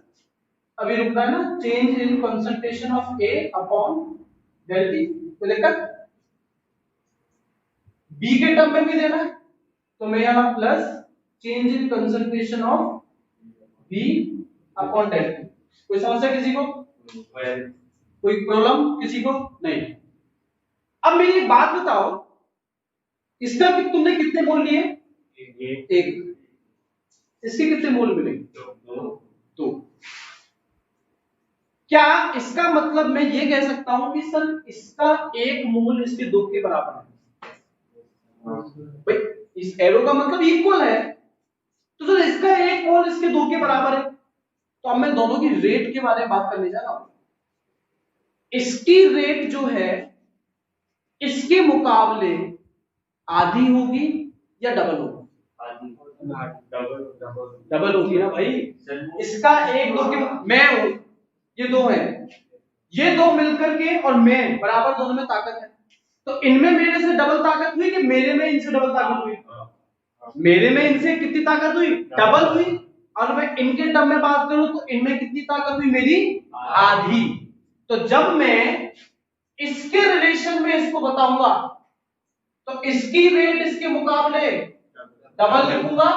अभी रुकना है ना, change in concentration of A upon del T। कोई दिक्कत? B के टर्म में भी देना है तो मैं यहां plus change in concentration of B upon del T। कोई समस्या किसी को, कोई प्रॉब्लम किसी को नहीं? अब मेरी एक बात बताओ, इसका कि तुमने कितने मोल लिए, एक। इसके कितने मोल मिले, दो। क्या इसका मतलब मैं ये कह सकता हूं कि सर इसका एक मोल इसके दो के बराबर है? भाई इस एरो का मतलब इक्वल है, तो सर इसका एक मोल इसके दो के बराबर है, तो अब मैं दोनों की रेट के बारे में बात करने जा रहा हूं। इसकी रेट जो है इसके मुकाबले आधी होगी या डबल होगी? डबल होगी ना भाई। इसका एक दो के, मैं हूं, ये दो है, ये दो मिलकर के और मैं बराबर, दोनों में ताकत है, तो इनमें मेरे से डबल ताकत हुई कि मेरे में इनसे डबल ताकत हुई? मेरे में इनसे कितनी ताकत हुई, डबल हुई। और मैं इनके टर्म में बात करूं तो इनमें कितनी ताकत हुई, मेरी आधी। तो जब मैं इसके रिलेशन में इसको बताऊंगा तो इसकी रेट इसके मुकाबले डबल लिखूंगा,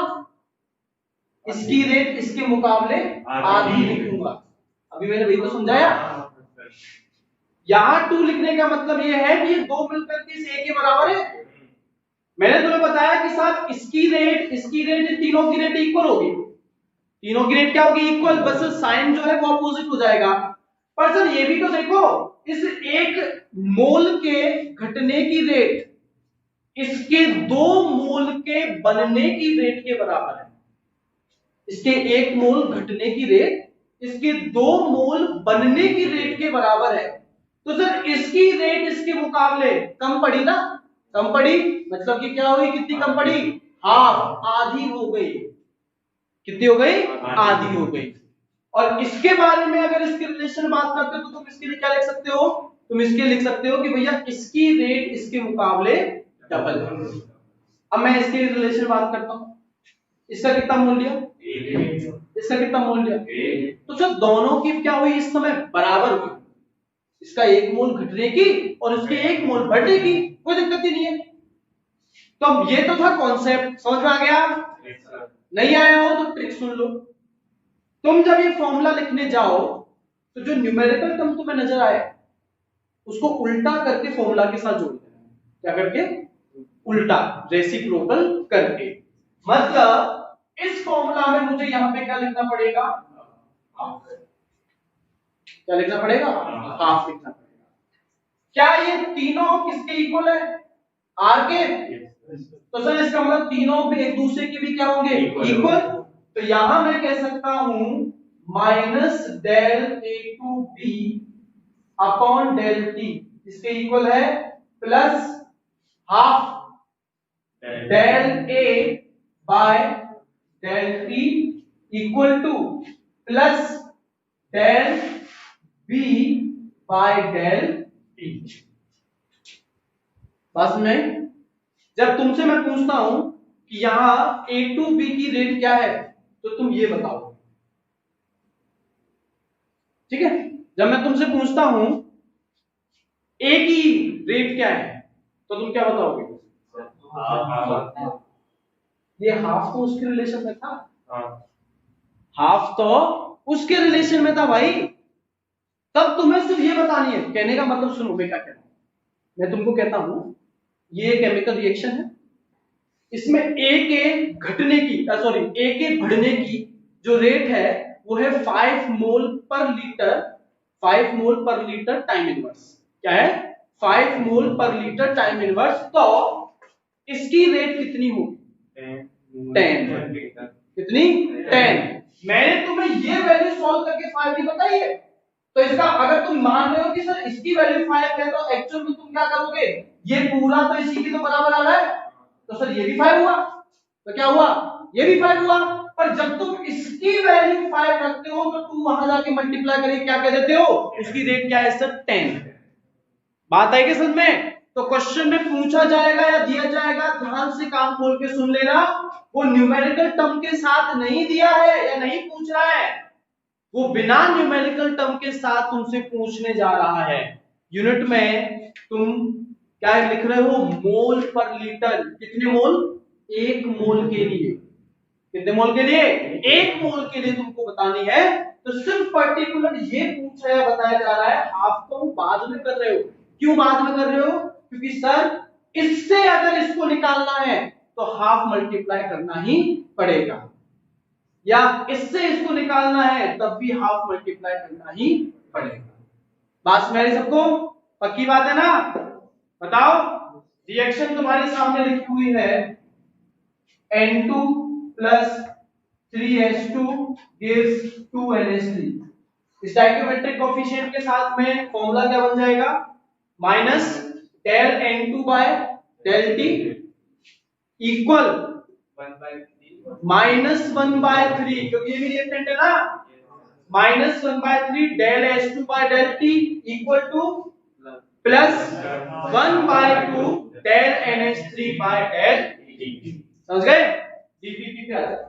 इसकी रेट इसके मुकाबले आधी लिखूंगा। अभी मैंने वही तो समझाया। यहां 2 लिखने का मतलब ये है कि ये दो मिलकर के इस A के बराबर है। मैंने तुम्हें बताया कि साहब इसकी रेट तीनों की रेट इक्वल होगी, तीनों की रेट क्या होगी, इक्वल, बस साइन जो है वो अपोजिट हो जाएगा। पर सर ये भी तो देखो, इस एक मोल के घटने की रेट इसके दो मोल के बनने की रेट के बराबर है। इसके एक मोल घटने की रेट इसके दो मोल बनने की रेट के बराबर है, तो सर इसकी रेट इसके मुकाबले कम पड़ी ना, कम पड़ी, मतलब कि क्या हुई, कितनी कम पड़ी, हाफ, आधी हो गई। कितनी हो गई, आधी हो गई। और इसके बारे में अगर इसके रिलेशन में बात करते हो तो तुम इसके लिए क्या लिख सकते हो, तुम इसके लिख सकते हो कि भैया इसकी रेट इसके मुकाबले डबल है। अब मैं इसके रिलेशन में बात करता हूं, इसका कितना मूल्य, इसका कितना मूल्य, तो सर दोनों की क्या हुई इस समय बराबर हुई, इसका एक मोल घटने की और इसके एक मोल बढ़ने की, कोई दिक्कत ही नहीं है। तो अब ये तो था कॉन्सेप्ट, समझ में आ गया? नहीं आया हो तो ट्रिक सुन लो। तुम जब ये फॉर्मूला लिखने जाओ तो जो न्यूमेरिकल टर्म तुम्हें नजर आए उसको उल्टा करके फॉर्मूला के साथ जोड़ देना। क्या करके, उल्टा, रेसिप्रोकल करके। मतलब इस फॉर्मूला में मुझे यहां पे क्या लिखना पड़ेगा, हाफ। क्या लिखना पड़ेगा, हाफ लिखना पड़ेगा। क्या ये तीनों किसके इक्वल है, आर के? तो सर इसका मतलब तीनों भी एक दूसरे के भी क्या होंगे, इक्वल। तो यहां मैं कह सकता हूं minus del A2B upon del T इसके इक्वल है plus half del A by del T equal to plus del B by del T. बस में जब तुमसे मैं पूछता हूं कि यहां ए टू बी की रेट क्या है तो तुम ये बताओ, ठीक है। जब मैं तुमसे पूछता हूं ए की रेट क्या है तो तुम क्या बताओगे? ये हाफ तो उसके रिलेशन में था, हाफ तो उसके रिलेशन में था भाई। तब तुम्हें सिर्फ ये बतानी है, कहने का मतलब सुनो मैं क्या कहता हूं। मैं तुमको कहता हूं ये केमिकल रिएक्शन है, इसमें ए के घटने की सॉरी ए के बढ़ने की जो रेट है वो है 5 मोल पर लीटर, 5 मोल पर लीटर टाइम इनवर्स। क्या है? 5 मोल पर लीटर टाइम इनवर्स। तो इसकी रेट कितनी होगी? 10। कितनी? 10। मैंने तुम्हें ये वैल्यू सॉल्व करके 5 नहीं बताई है, तो इसका अगर तुम मान रहे हो कि सर इसकी वैल्यू 5 है तो एक्चुअल में तुम क्या करोगे? ये पूरा तो इसी के तो बराबर आ रहा है, तो सर ये भी 5 हुआ, तो क्या हुआ? ये भी 5 हुआ। पर जब तुम इसकी वैल्यू 5 रखते हो तो तुम वहां जाके मल्टीप्लाई करके क्या कह देते हो? उसकी रेट क्या है सर? 10। बात है कि समझ में? तो क्वेश्चन में पूछा जाएगा या दिया जाएगा, ध्यान से कान खोल के सुन लेना, वो न्यूमेरिकल टर्म के साथ नहीं दिया है या नहीं पूछ रहा है, वो बिना न्यूमेरिकल टर्म के साथ तुमसे पूछने जा रहा है। यूनिट में तुम क्या लिख रहे हो? मोल पर लीटर। कितने मोल? 1 मोल के लिए। कितने मोल के लिए? 1 मोल के लिए तुमको बतानी है। तो सिर्फ पर्टिकुलर ये पूछा या बताया जा रहा है, हाफ तो बाद में कर रहे हो। क्यों बाद में कर रहे हो? क्योंकि सर इससे अगर इसको निकालना है तो हाफ मल्टीप्लाई करना ही पड़ेगा, या इससे इसको निकालना है तब भी हाफ मल्टीप्लाई करना ही पड़ेगा। बात समझ सबको? पक्की बात है ना? बताओ। रिएक्शन तुम्हारे सामने लिखी हुई है, N2 plus 3H2 gives 2NH3। Stoichiometric coefficient के साथ में फॉर्मूला क्या बन जाएगा? Minus del N2 by del T equal -1/3, क्योंकि ये भी रिएक्टेंट है ना, -1/3 del H2 by del T equal to +1/2 del NH3 by del T। समझ गए? डीपीपी पे आ जाओ।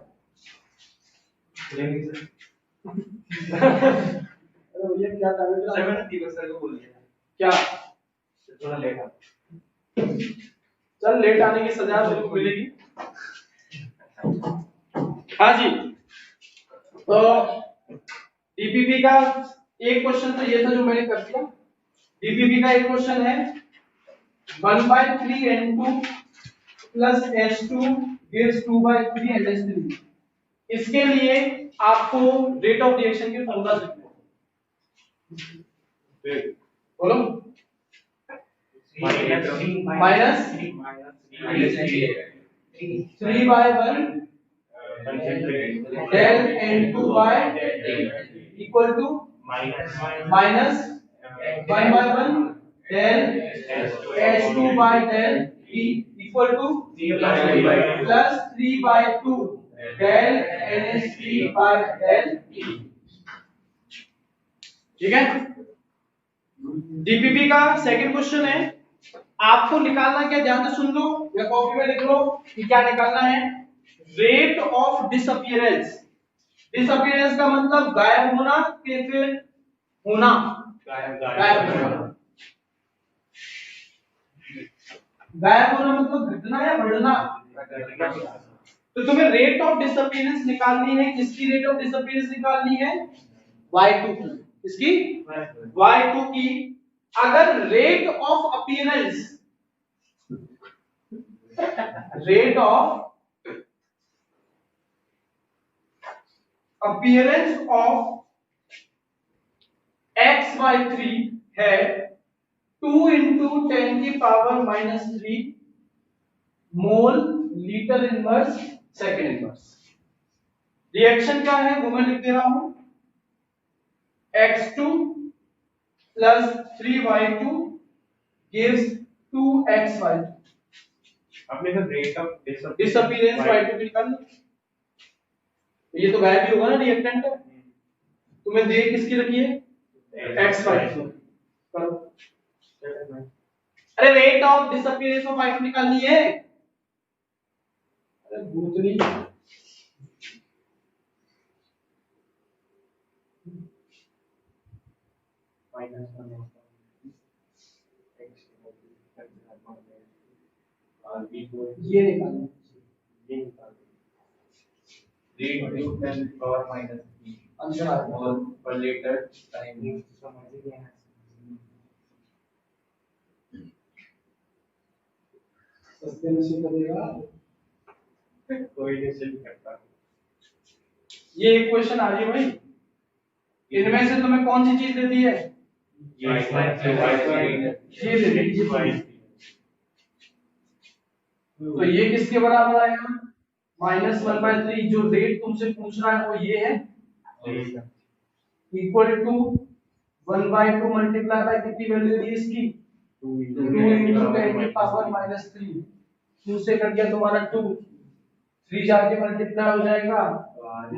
ये क्या था? 70 सर को बोल दिया क्या? थोड़ा लेट आ। चल लेट आने की सजा तुमको मिलेगी। हाँ जी, तो डीपीपी का एक क्वेश्चन तो ये था जो मैंने कर दिया। डीपीपी का एक क्वेश्चन है 1/3 N2 plus H2 gives 2/3 NH3। इसके लिए आपको रेट ऑफ रिएक्शन के फॉर्मूला लिखना है। बोलो। Minus 3/1 del N2 by equal to minus 1/1 del H2 by del T equal to plus 3/2 del NH3 by del T। ठीक है? डीपीपी का सेकंड क्वेश्चन है, आपको निकालना क्या, ध्यान से सुन लो या कॉपी में लिख लो कि क्या निकालना है। Rate of disappearance. डिसअपीयरेंस का मतलब गायब होना के फिर होना? गायब होना। गायब होना मतलब घटना या बढ़ना? तो तुम्हें रेट ऑफ डिसअपीयरेंस निकालनी है। किसकी रेट ऑफ डिसअपीयरेंस निकालनी है? Y2 की। इसकी Y2 की। अगर rate of appearance, rate of appearance of x/3 है 2 × 10⁻³ मोल litre inverse second inverse. Reaction क्या है वो मैं लिख दे रहा हूं, x2 plus 3y2 gives 2xy2। आपने तो रेट ऑफ डिसअपीयरेंस y2 की निकाल लो। ये तो गायब ही होगा ना रिएक्टेंट। तुम्हें दे किसकी रखी है, x y करो। अरे rate of disappearance of wife निकालनी है। अरे भूतनी ये निकालना, आंसर आ गया। और पर लेटर टाइम सस्ते में से करेगा। कोई नहीं सेल करता। ये एक क्वेश्चन आ रही है भाई, इनमें से तुम्हें कौन सी चीज देती है, ये ये दे दी। तो ये किसके बराबर आएगा, -1/3। जो रेट तुमसे पूछ रहा है वो ये है, इक्वल टू 1/2 मल्टीप्लाई बाय कितनी वैल्यू दी इसकी, 2 into 10 की पावर -3। 2 से कट गया तुम्हारा 2, 3 जाके मल्टीप्लाई हो जाएगा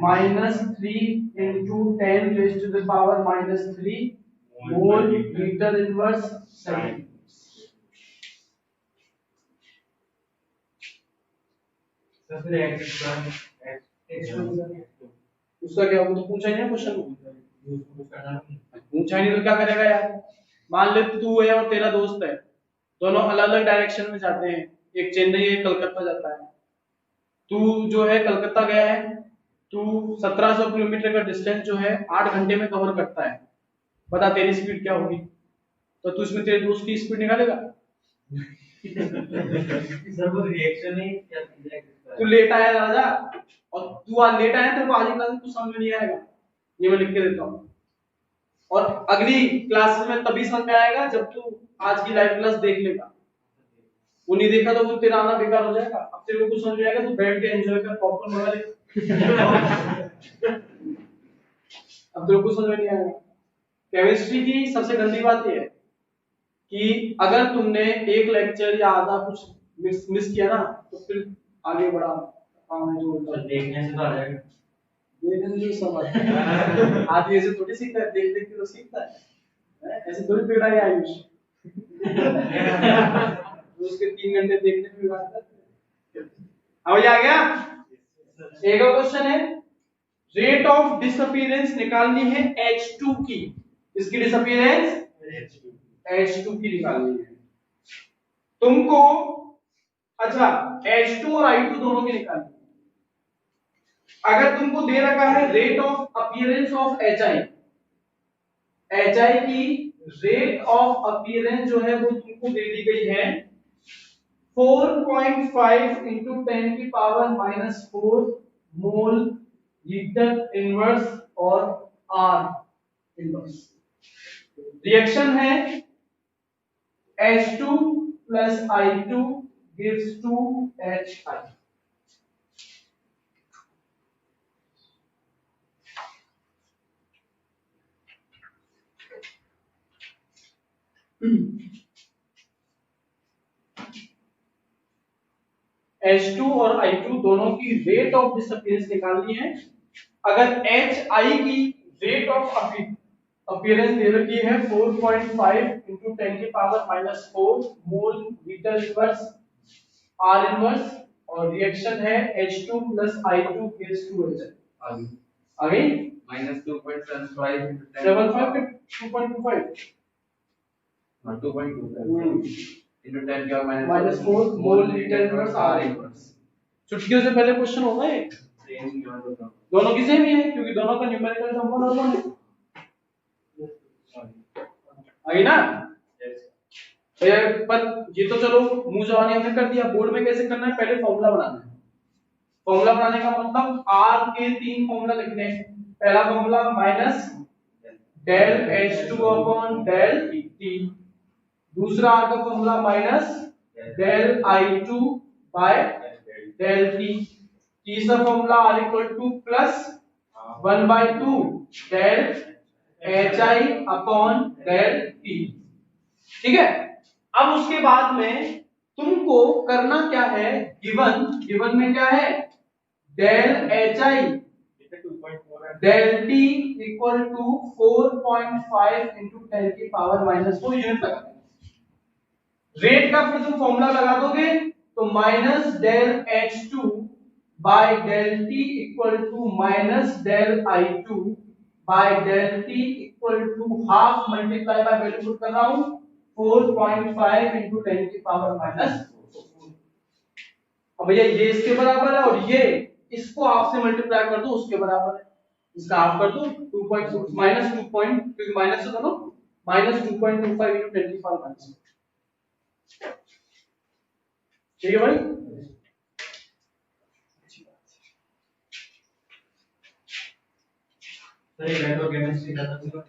-3 into 10 raised to the power -3 mole metre inverse second. उसका क्या वो तो पूछा ही नहीं क्वेश्चन, पूछा ही नहीं तो क्या करेगा यार। मान ले तू है और तेरा दोस्त है, दोनों अलग अलग डायरेक्शन में जाते हैं, एक चेन्नई एक कलकत्ता जाता है। तू जो है कलकत्ता गया है, तू 1700 किलोमीटर का डिस्टेंस जो है 8 घंटे में कवर करता है। बता तेरी स्पीड क्या होगी, तो तू इसमें तेरे दोस्त की स्पीड निकालेगा। सर वो रिएक्शन ही क्या समझाएगा। तू लेट आया राजा, और तू आज लेट आया, तेरे को आज की क्लास में कुछ समझ में नहीं आएगा, ये मैं लिख के देता हूँ। और अगली क्लास में तभी समझ में आएगा जब तू आज की लाइव क्लास देख लेगा। वो नहीं देखा तो वो तेरा आना बेकार हो जाएगा। अब तेरे को कुछ समझ में आएगा, तू बैठ के एंजॉय कर, पॉपकॉर्न मंगा ले। अब तेरे को कुछ समझ में नहीं आएगा। केमिस्ट्री की सबसे गंदी बात ये है कि अगर तुमने एक लेक्चर या आधा कुछ मिस किया ना, तो फिर आगे बढ़ा काम है जो देखने से तो आ जाएगा, देखने से सब आता है। आदमी ऐसे थोड़ी सीखता है, देख देख के तो सीखता है। ऐसे थोड़ी पेड़ आई आयुष उसके 3 घंटे देखने में भी बात करते हैं। अब ये आ गया। एक और क्वेश्चन है, रेट ऑफ डिसअपीयरेंस निकालनी है H2 की। इसकी डिसअपीयरेंस H2 की निकालनी है तुमको। अच्छा, H2 और I2 दोनों की निकालनी है। अगर तुमको दे रखा है rate of appearance of HI की रेट ऑफ अपीयरेंस जो है वो तुमको दे दी गई है 4.5 into 10 की पावर -4 मोल लीटर इनवर्स और R इनवर्स। रिएक्शन है H2 plus I2 gives 2HI। H2 और I2 दोनों की रेट ऑफ डिसअपीयरेंस निकालनी है। अगर HI की रेट ऑफ अपीयरेंस दे रखी है 4.5 into 10 की पावर -4 मोल लीटर इनवर्स R इनवर्स, और रिएक्शन है H2 plus I2 gives 2HI। आ गई -2.75 into 10 75 के 2.25 2.25 into 10 क्या -4 मोल लीटर इनवर्स R इनवर्स। चुटकियों से पहले क्वेश्चन होगा ये, दोनों की सेम ही है क्योंकि दोनों का न्यूमेरिकल टर्म 1 और 1 है। आगे ना पर ये तो चलो मुंह जवानी हमने कर दिया। बोर्ड में कैसे करना है, पहले फॉर्मूला बनाना है। फॉर्मूला बनाने का मतलब R के 3 फॉर्मूला लिखने हैं। पहला formula minus del H2 upon del T, दूसरा R का formula minus del I2 by del T, तीसरा formula R equal to plus 1/2 del HI upon del T। ठीक है, अब उसके बाद में तुमको करना क्या है, गिवन में क्या है del HI del T equal to 4.5 into 10 की पावर -4 यूनिट लगा देंगे। रेट का फिर तुम फॉर्मूला लगा दोगे तो minus del H2 by del T equal to minus del I2 by del T equal to half multiply by value put कर रहा हूं 4.5 इंटू 10 की पावर -4। अब भैया ये इसके बराबर है और ये इसको हाफ से मल्टीप्लाई कर दो उसके बराबर है, इसका हाफ कर दो 2.2 माइनस 2 पॉइंट क्योंकि माइनस से करो माइनस 2.25 इंटू 10 की पावर -4। ठीक है भाई। इलेक्ट्रोकेमिस्ट्री खत्म हो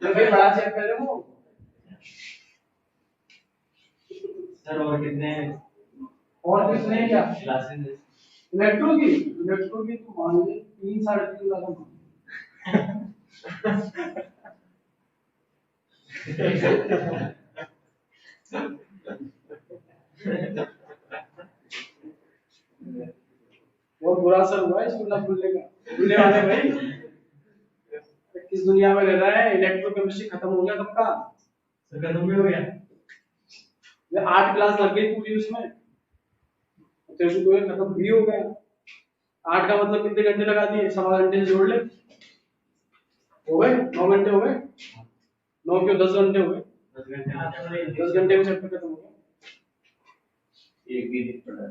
तो भाई बड़ा चेक कर रहे हो सर। और कितने और किसने क्या क्लासेस? इलेक्ट्रो की तो मान ले 3 3.5 लाख बहुत बुरा असर हुआ है स्कूल ना भूलने का। भूलने वाले भाई किस दुनिया में रह रहा है। इलेक्ट्रोकेमिस्ट्री खत्म हो गया कब का? सर खत्म भी हो गया। ये 8 क्लास लग गई पूरी उसमें, तो इसको खत्म भी हो गया। 8 का मतलब कितने घंटे लगा दिए? 7 घंटे से जोड़ ले, हो गए 9 घंटे हो गए। 9 क्यों 10 घंटे हो गए। 10 घंटे में चैप्टर खत्म हो गया। एक भी नहीं पढ़ा।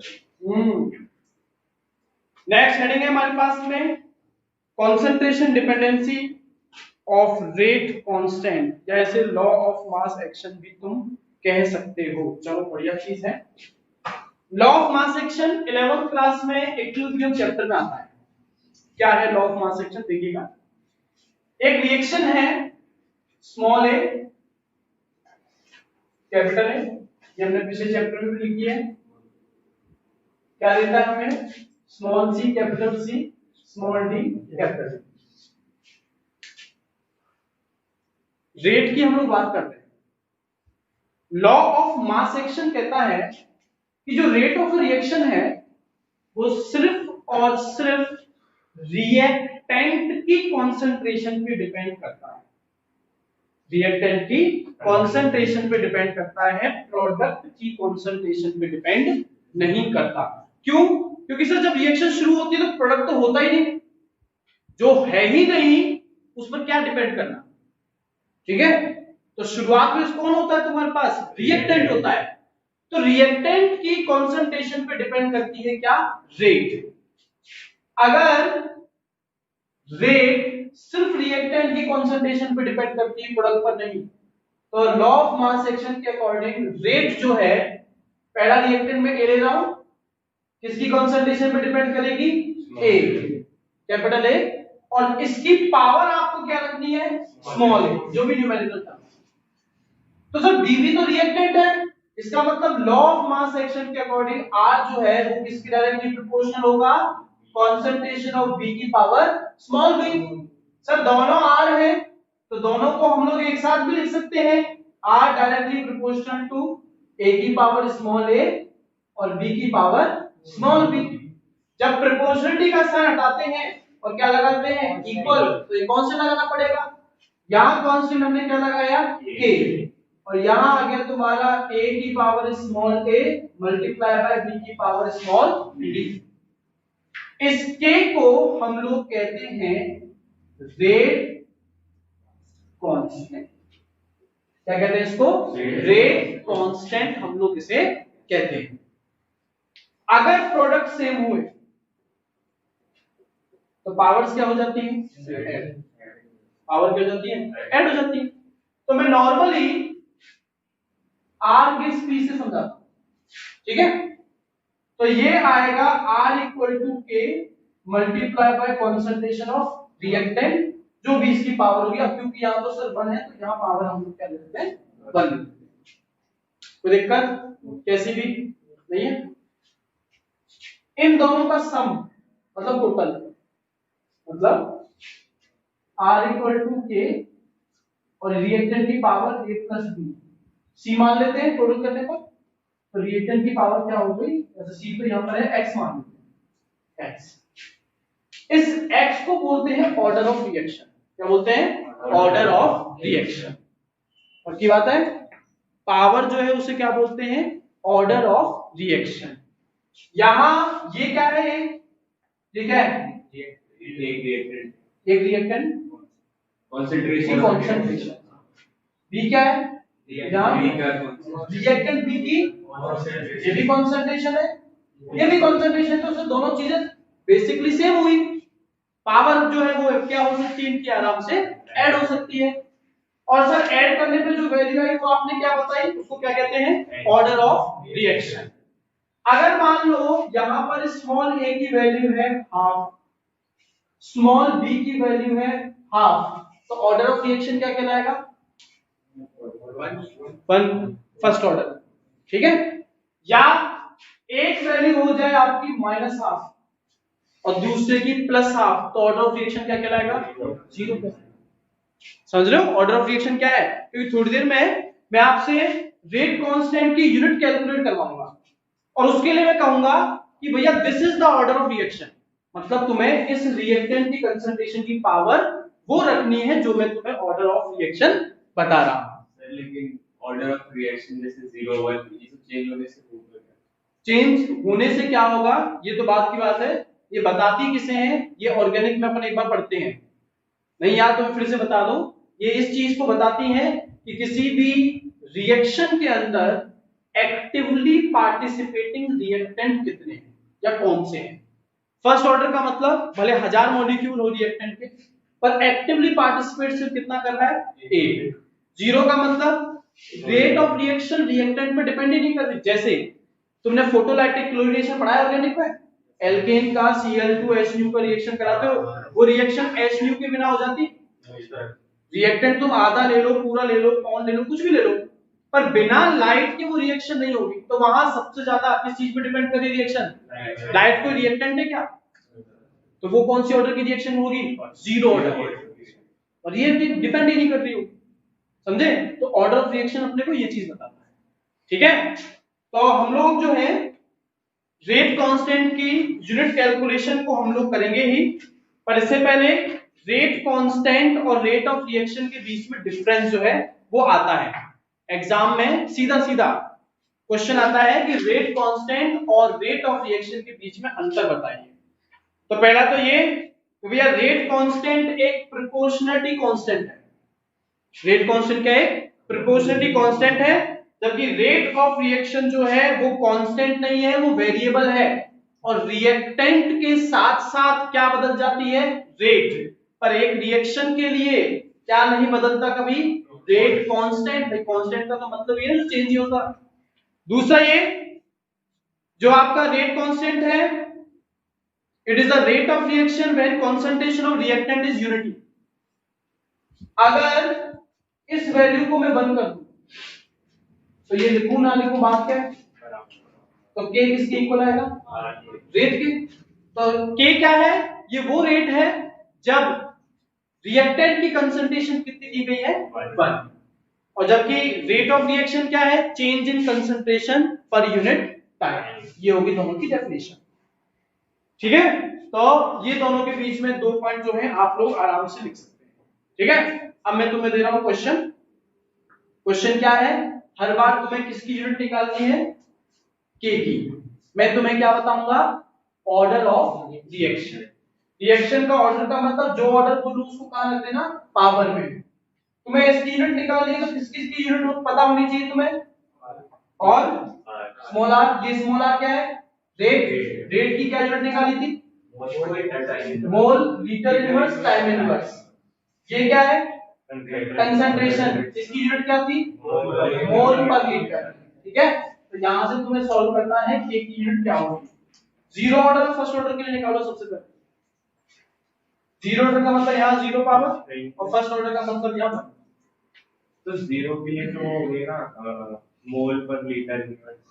नेक्स्ट हेडिंग है हमारे पास में concentration dependency of rate constant, या ऐसे लॉ ऑफ मास एक्शन भी तुम कह सकते हो। चलो बढ़िया चीज है। Law of mass action 11th class में इक्विलिब्रियम चैप्टर में आता है। क्या है लॉ ऑफ मास एक्शन? देखिएगा, एक रिएक्शन है स्मॉल ए कैपिटल ए, ये हमने पिछले चैप्टर में भी लिखी है। क्या देता है हमें? Small c capital c small d capital d. Rate की हम लोग बात करते हैं। लॉ ऑफ मास एक्शन कहता है कि जो रेट ऑफ रिएक्शन है वो सिर्फ और सिर्फ रिएक्टेंट की कंसंट्रेशन पे डिपेंड करता है। रिएक्टेंट की कंसंट्रेशन पे डिपेंड करता है, प्रोडक्ट की कंसंट्रेशन पे डिपेंड नहीं करता। क्यों? क्योंकि सर जब रिएक्शन शुरू होती है तो प्रोडक्ट तो होता ही नहीं, जो है ही नहीं उस पर क्या डिपेंड करना। ठीक है, तो शुरुआत में कौन होता है तुम्हारे पास? रिएक्टेंट होता है। तो रिएक्टेंट की कंसंट्रेशन पे डिपेंड करती है क्या? रेट। अगर रेट सिर्फ रिएक्टेंट की कंसंट्रेशन पे डिपेंड करती है, प्रोडक्ट पर नहीं, तो लॉ ऑफ मास एक्शन के अकॉर्डिंग रेट जो है, पहला रिएक्टेंट में ए ले रहा हूं, किसकी कंसंट्रेशन पे डिपेंड करेगी? ए, कैपिटल ए, और इसकी पावर आपको क्या रखनी है? स्मॉल ए, जो भी न्यूमेरिकल था। तो सर बी भी तो रिएक्टेंट है, इसका मतलब लॉ ऑफ मास एक्शन के अकॉर्डिंग आर जो है वो किसकी डायरेक्टली प्रोपोर्शनल होगा? कंसंट्रेशन ऑफ बी की पावर स्मॉल बी। सर दोनों आर है तो दोनों को हम लोग एक साथ भी लिख सकते हैं, आर डायरेक्टली प्रोपोर्शनल टू ए की पावर स्मॉल ए और बी की पावर स्मॉल बी। जब प्रोपोर्शनलिटी का साइन हटाते हैं और क्या लगाते हैं? इक्वल, तो ये कौन सा लगाना पड़ेगा? यहां कांस्टेंट हमने क्या लगाया? के, और यहां आ गया तुम्हारा a की power small a multiply by b की पावर स्मॉल b। इस k को हम लोग कहते हैं रेट कांस्टेंट। क्या कहते हैं इसको? रेट कांस्टेंट हम लोग इसे कहते हैं। अगर प्रोडक्ट सेम हुए तो पावर्स क्या हो जाती है? पावर क्या हो जाती है? ऐड हो जाती है। तो मैं नॉर्मली आर गिव्स पी से समझाता हूं, ठीक है? तो ये आएगा आर इक्वल टू के multiply by concentration of reactant, जो भी इसकी पावर होगी। अब क्योंकि यहां तो सिर्फ 1 है तो यहां पावर हम लोग क्या लेते हैं? 1। कोई दिक्कत कैसी भी नहीं है। इन दोनों का सम मतलब टोटल, मतलब आर इक्वल टू के और रिएक्टेंट की पावर a प्लस बी, सी मान लेते हैं टोटल करने पर। तो रिएक्टेंट की पावर क्या हो गई? जैसे सी तो यहां पर है x मान लेते हैं, x। इस x को बोलते हैं ऑर्डर ऑफ रिएक्शन। क्या बोलते हैं? Order of reaction. और की बात है, पावर जो है उसे क्या बोलते हैं? Order of reaction. यहां ये क्या है? ये क्या है? एक रिएक्टेंट कॉन्सेंट्रेशन। बी क्या है? रिएक्टेंट बी की ये भी कॉन्सेंट्रेशन है, ये भी कॉन्सेंट्रेशन। तो उससे दोनों चीजें बेसिकली सेम हुई। पावर जो है वो क्या हो सकती है? इनकी आराम से ऐड हो सकती है। और सर ऐड करने पे जो वैल्यू आई वो आपने क्या बताई? उसको क्या कहते हैं? Order of reaction. अगर मान लो यहां पर स्मॉल a की वैल्यू है हाफ, स्मॉल b की वैल्यू है हाफ, तो ऑर्डर ऑफ रिएक्शन क्या कहलाएगा? One, first order. ठीक है? या एक वैल्यू हो जाए आपकी माइनस हाफ और दूसरे की प्लस हाफ, तो ऑर्डर ऑफ रिएक्शन क्या कहलाएगा? जीरो। समझ रहे हो ऑर्डर ऑफ रिएक्शन क्या है? क्योंकि थोड़ी देर में मैं आपसे रेट कांस्टेंट की यूनिट कैलकुलेट करवाऊंगा और उसके लिए मैं कहूंगा कि भैया this is the order of reaction. मतलब तुम्हें इस रिएक्टेंट की कंसंट्रेशन की पावर वो रखनी है जो मैं तुम्हें ऑर्डर ऑफ रिएक्शन बता रहा हूं। लेकिन ऑर्डर ऑफ रिएक्शन जैसे 0 1 ये सब चेंज होने से होगा क्या? चेंज होने से क्या होगा ये तो बात की बात है। ये बताती किसे हैं? ये ऑर्गेनिक में अपन एक बार पढ़ते हैं, नहीं यार तो मैं फिर से बता दूं। ये इस चीज को बताती हैं कि किसी भी रिएक्शन के अंदर एक्टिवली पार्टिसिपेटिंग रिएक्टेंट कितने हैं या कौन से हैं। फर्स्ट ऑर्डर का मतलब भले 1000 मॉलिक्यूल हो रिएक्टेंट के, पर एक्टिवली पार्टिसिपेट सिर्फ कितना कर रहा है? एक। जीरो का मतलब रेट ऑफ रिएक्शन रिएक्टेंट पे डिपेंड ही नहीं कर रही। जैसे तुमने फोटोलाइटिक क्लोरीनेशन पढ़ा है ऑर्गेनिक में, एल्केन का Cl2H का रिएक्शन कराते हो, वो रिएक्शन H के बिना हो जाती? रिएक्टेंट तुम आधा ले लो, पूरा ले लो, पौन ले लो, कुछ भी ले लो, पर बिना लाइट के वो रिएक्शन नहीं होगी। तो वहां सबसे ज्यादा किस चीज पे डिपेंड करे रिएक्शन? लाइट। कोई रिएक्टेंट है क्या? तो वो कौन सी ऑर्डर की रिएक्शन होगी? Zero order. और ये डिपेंड ही नहीं कर रही हो, समझे? तो ऑर्डर ऑफ रिएक्शन अपने को ये चीज बताता है। ठीक है? तो हम लोग जो है रेट कांस्टेंट की यूनिट कैलकुलेशन को हम लोग करेंगे ही, पर इससे पहले रेट कांस्टेंट और रेट ऑफ रिएक्शन के बीच में डिफरेंस जो है वो आता है एग्जाम में। सीधा सीधा क्वेश्चन आता है कि रेट कांस्टेंट और रेट ऑफ रिएक्शन के बीच में अंतर बताइए। तो पहला तो ये भैया रेट कांस्टेंट एक प्रोपोर्शनलिटी कांस्टेंट है। रेट कांस्टेंट क्या है? प्रोपोर्शनलिटी कांस्टेंट है, जबकि रेट ऑफ रिएक्शन जो है वो कांस्टेंट नहीं है, वो वेरिएबल है। और रिएक्टेंट के साथ साथ क्या बदल जाती है? रेट। पर एक रिएक्शन के लिए क्या नहीं बदलता कभी? Rate constant. भाई कांस्टेंट का तो मतलब ये है चेंज ही होता। दूसरा ये जो आपका रेट कांस्टेंट है, it is the rate of reaction when concentration of reactant is unity. अगर इस वैल्यू को मैं बंद कर दूं तो ये लिखूं ना लिखूं बात क्या है? तो k किसके इक्वल आएगा? रेट के। तो k क्या है? ये वो रेट है जब रिएक्टेंट की कंसंट्रेशन कितनी दी गई है? 1। और जबकि रेट ऑफ रिएक्शन क्या है? Change in concentration per unit time. ये होगी दोनों की डेफिनेशन। ठीक है? तो ये दोनों के बीच में दो पॉइंट जो है आप लोग आराम से लिख सकते हैं। ठीक है? अब मैं तुम्हें दे रहा हूं क्वेश्चन। क्वेश्चन क्या है? हर बार तुम्हें किसकी यूनिट निकालनी है? k की। मैं तुम्हें क्या बताऊंगा? Order of reaction. रिएक्शन का ऑर्डर का मतलब जो ऑर्डर बोलूं उसको कहां रख देना? पावर में। तुम्हें इसकी यूनिट निकालनी है तो किसकी यूनिट पता होनी चाहिए तुम्हें? और स्मॉल r। ये स्मॉल r क्या है? रेट। रेट की क्या यूनिट निकाली थी? मोल लीटर इनवर्स टाइम इनवर्स। ये क्या है? कंसंट्रेशन। इसकी यूनिट क्या थी? मोल पर लीटर। ठीक है? तो यहां से तुम्हें सॉल्व करना है k की यूनिट क्या होगी। जीरो ऑर्डर और फर्स्ट ऑर्डर के लिए निकालो सबसे पहले। जीरो ऑर्डर का मतलब यहाँ जीरो पावर और फर्स्ट ऑर्डर का मतलब यहाँ पर। तो जीरो के लिए तो ये ना मोल पर लीटर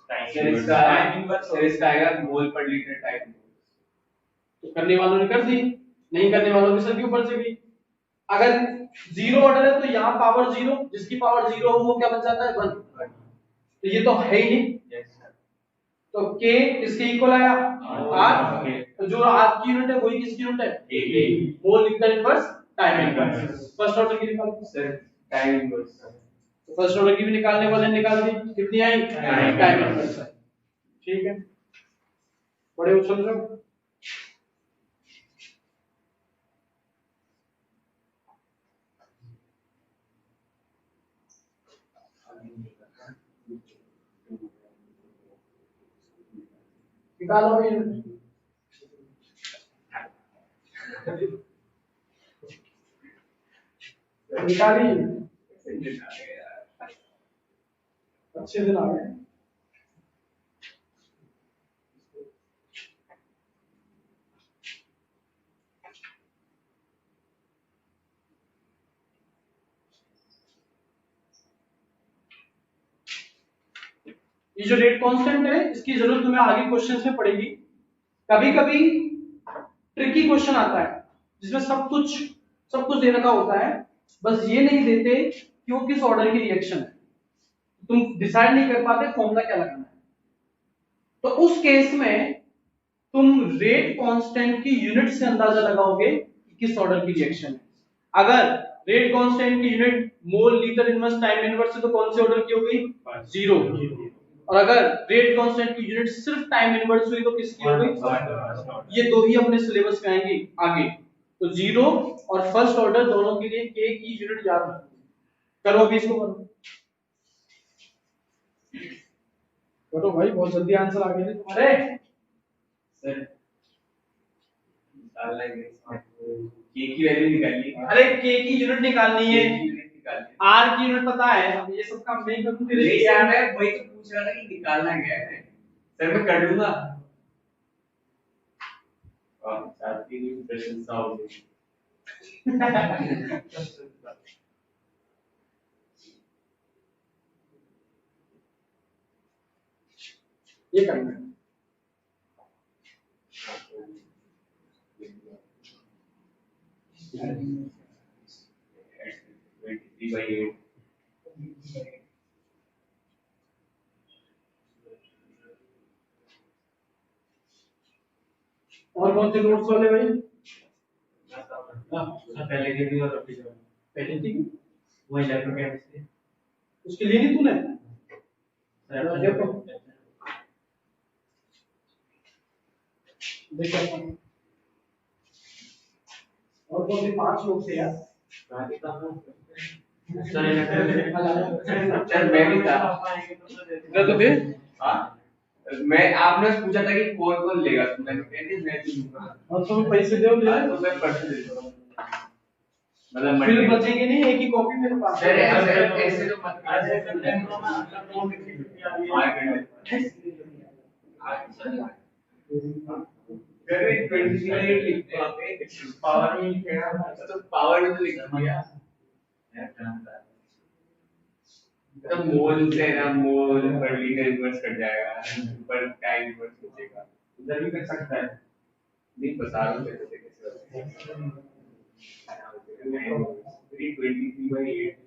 टाइम इसका आएगा मोल पर लीटर टाइम। तो करने वालों ने कर दी, नहीं करने वालों के सर के ऊपर से भी। अगर जीरो ऑर्डर है तो यहाँ पावर जीरो, जिसकी पावर जीरो हो वो क्या बन जाता है? 1। तो ये तो है ही नहीं। तो k इसके इक्वल आया r। तो जो R की यूनिट है वही किसकी यूनिट है, मोल litre inverse time inverse. First order की निकालो सर, टाइम इनवर्स। तो फर्स्ट ऑर्डर की भी निकालने वाले निकाल दी, कितनी आई टाइम इनवर्स। ठीक है, बड़े उछल रहे हो। निकालो भी निकाली, अच्छे दिन आ गए। ये जो रेट कांस्टेंट है इसकी जरूरत तुम्हें आगे क्वेश्चंस में पड़ेगी। कभी कभी ट्रिकी क्वेश्चन आता है जिसमें सब कुछ देने का होता है, बस ये नहीं देते कि वो किस ऑर्डर की रिएक्शन है, तुम डिसाइड नहीं कर पाते फॉर्मूला क्या लगाना है। तो उस केस में तुम रेट कांस्टेंट की यूनिट से अंदाजा लगाओगे कि किस ऑर्डर की रिएक्शन है। अगर रेट कांस्टेंट की unit mole litre inverse time inverse है तो कौन से ऑर्डर की हो गई, जीरो। और अगर रेट कांस्टेंट की यूनिट सिर्फ टाइम इनवर्स हुई तो किसकी हो गई, ये दो ही अपने सिलेबस में आएंगे आगे। तो जीरो और फर्स्ट ऑर्डर दोनों के लिए के की यूनिट याद रखो। करो अभी इसको करो भाई, बहुत जल्दी आंसर आ गए तुम्हारे सर। के की वैल्यू निकालिए। अरे के की यूनिट निकालनी है, आर की यूनिट पता है, अब ये सब काम नहीं करूं तेरे नहीं यार, मैं वही तो पूछ रहा था कि निकालना क्या है। सर मैं कर लूंगा। साथी की प्रशंसा हो गई। ये करना है। और कौन से नोट्स वाले भाई, पहले के भी और अभी जो पहले थी वो इलेक्ट्रोकेमिस्ट्री उसके लिए नहीं तूने देखो देखो और कौन से 5 लोग थे यार, सर मैं भी था। तो फिर हाँ मैं आपने पूछा था कि कौन कौन लेगा, तो मैंने कह दिया मैं भी लूंगा। और तुम पैसे दो ले तो मैं पर्स दे दूंगा, मतलब फिर बचेंगे नहीं, एक ही कॉपी मेरे पास सर ऐसे तो मत पावर में तो पावर में तो लिख दिया। तो मोल से ना मोल पर लीटर इनवर्स कट जाएगा, पर टाइम इनवर्स बचेगा, उधर भी कर सकता है। नहीं बता रहा हूँ कैसे कैसे 323/8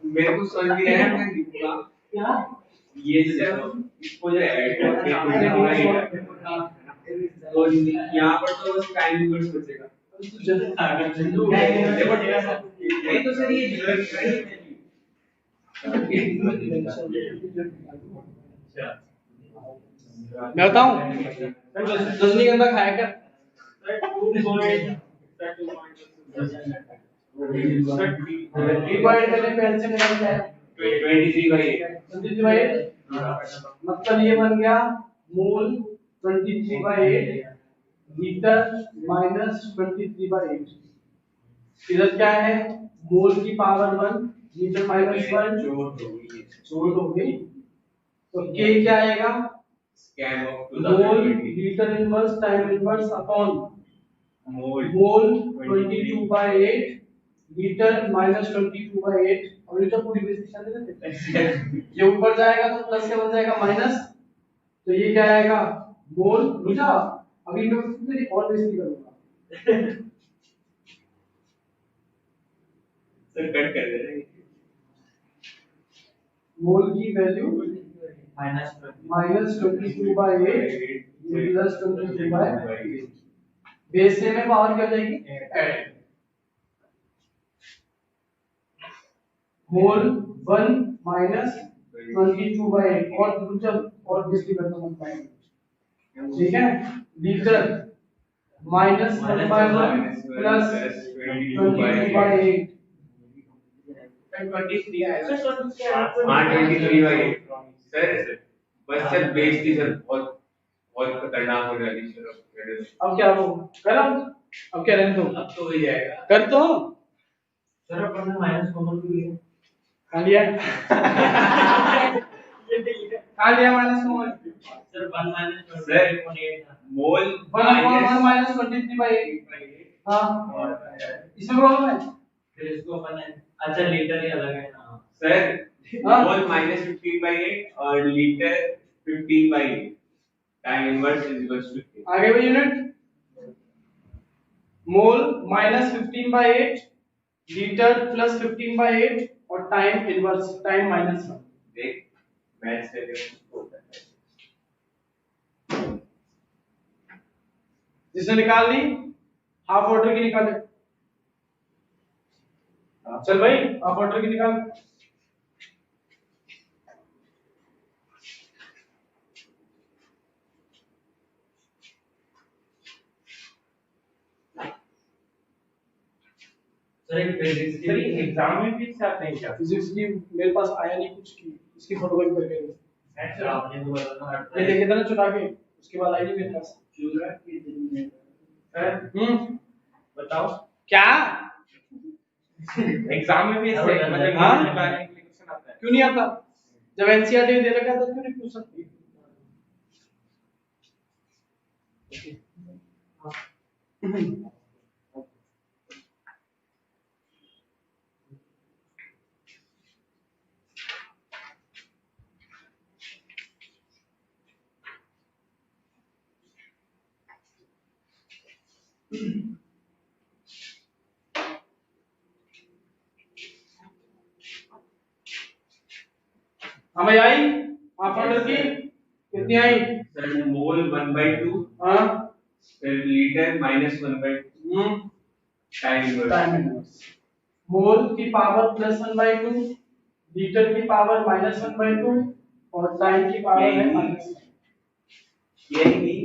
मेरे को समझ नहीं आया, मैं लिखूंगा क्या ये जो इसको जो ऐड करके तो यहाँ पर तो बस टाइम इनवर्स बचेगा। नहीं तो सर ये मैं बताऊं, रजनीगंधा खाया कर, डिवाइड करने पे आंसर निकल जाएगा 23/8 मतलब ये बन गया मोल 23/8 लीटर माइनस 23/8। इधर क्या है, मोल की पावर 1 लीटर माइनस 1 जोड़ हो गई, तो के क्या आएगा, scam of mole litre inverse time inverse upon mole 22/8 litre minus 22/8। और ये तो पूरी बेसिस दे देते, ये ऊपर जाएगा तो प्लस से बन जाएगा माइनस, तो ये क्या आएगा मोल। रुझा अभी मैं तेरी और बेइज्जती करूंगा। सर कट कर दे रहे मोल की वैल्यू -22/8 प्लस 22/8 बेस से में पावर क्या हो जाएगी ऐड मोल 1 -22/8 और जब और बिजली खत्म होता है ठीक है लीटर -1/1 प्लस 22/8 23 आएगा हाँ 23/8 सर बस सर बेस की सर बहुत बहुत खतरनाक हो रही है सर अब क्या हो गरम अब क्या रहने दो अब तो हो जाएगा कर तो सर अपन ने माइनस कॉमन भी लिया खा लिया खा लिया माइनस को सर 1 माइनस सर मोल 1/1 -23/8 हाँ इसमें प्रॉब्लम है फिर इसको अपन ने अच्छा लीटर ही अलग है ना सर हाँ? मोल -15/8 और litre 15/8 time inverse is equals to आगे वो यूनिट मोल -15/8 लीटर प्लस 15/8 और टाइम इनवर्स टाइम -1 देख मैथ से होता है जिसने निकाल ली हाफ ऑर्डर की निकाले चल भाई हाफ ऑर्डर की निकाल सर एक फिजिक्स के लिए एग्जाम में भी इससे आते हैं क्या फिजिक्स की मेरे पास आया नहीं कुछ की इसकी फोटोकॉपी करके दो। सर आपने तो बताया ये देखे था ना चुरा के उसके बाद आई नहीं मेरे पास चूरा के दिन में सर बताओ क्या एग्जाम में भी इससे मतलब हाँ? निकालने के लिए क्वेश्चन आता है क्यों नहीं आता जब एनसीईआरटी दे रखा था क्यों नहीं पूछ सकती हाँ भाई आई हाफ ऑर्डर की कितनी आई सर मोल 1/2 हाँ फिर litre -1/2 time inverse time inverse मोल की पावर +1/2 लीटर की पावर -1/2 और टाइम की पावर है -1 यही नहीं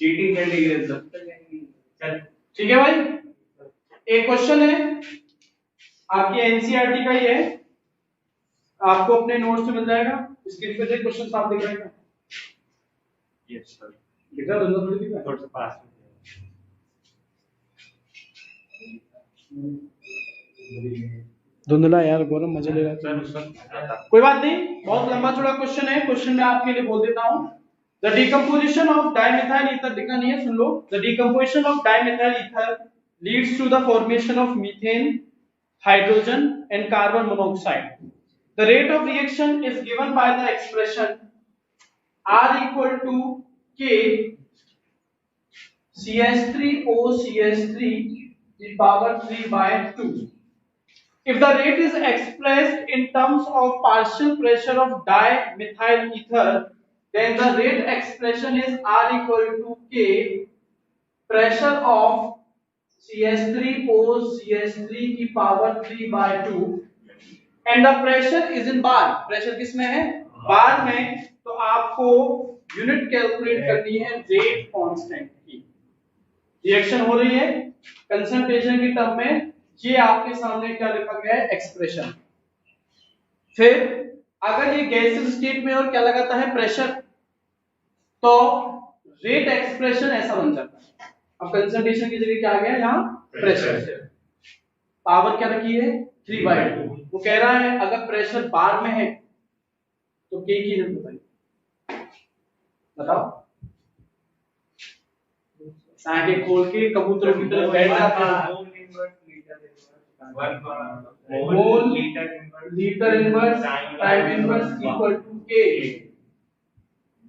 चीटिंग करने के लिए सब चल ठीक है भाई एक क्वेश्चन है आपकी एनसीईआरटी का ही है आपको अपने नोट्स में मिल जाएगा स्क्रीन पे देख क्वेश्चन साफ दिख रहा है क्या यस सर दिख रहा है दोनों थोड़ी दिख रहा थोड़ा सा पास धुंधला यार गौरव मजे ले रहा सर उसका कोई बात नहीं बहुत लंबा चौड़ा क्वेश्चन है क्वेश्चन मैं आपके लिए बोल देता हूं the decomposition of dimethyl ether लिखा नहीं है सुन लो the decomposition of dimethyl ether leads to the formation of methane hydrogen and carbon monoxide the rate of reaction is given by the expression R equal to K CH3O CH3 the power 3 by 2 if the rate is expressed in terms of partial pressure of dimethyl ether then the rate expression is R equal to K pressure of CH3O CH3 की power 3 by 2 and the pressure is in bar pressure किसमें है बार में तो आपको unit calculate करनी है rate constant की reaction हो रही है कंसंट्रेशन की टर्म में ये आपके सामने क्या लिखा गया है एक्सप्रेशन फिर अगर ये गैसियस स्टेट में और क्या लगाता है प्रेशर तो रेट एक्सप्रेशन ऐसा बन जाता है अब कंसंट्रेशन की जगह क्या आ गया यहाँ प्रेशर पावर क्या रखी है 3/2 वो कह रहा है अगर प्रेशर बार में है तो के की यूनिट बताइए बताओ आगे खोल के कबूतरों की तरह बैठ जाते हैं mole litre inverse time inverse equal to के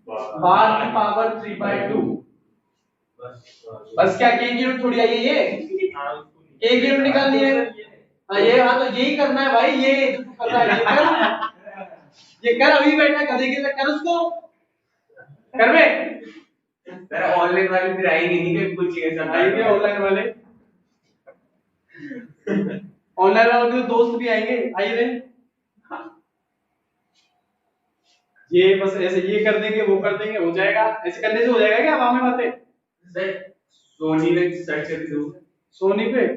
बार की पावर 3/2 बस क्या के की यूनिट थोड़ी आई है ये के की यूनिट निकालनी है हाँ ये, हाँ तो यही करना है भाई, ये जो तू कर रहा है ये कर अभी बैठा गधे के लिए, कर उसको कर बे। सर ऑनलाइन वाले फिर आएंगे नहीं, कि पूछेंगे सब आएंगे ऑनलाइन वाले, ऑनलाइन वालों के तो दोस्त भी आएंगे, आइए रे। ये बस ऐसे ये कर देंगे वो कर देंगे हो जाएगा, ऐसे करने से हो जाएगा क्या हवा में बातें? सर सोनी में सर्च कर दो। सोनी पे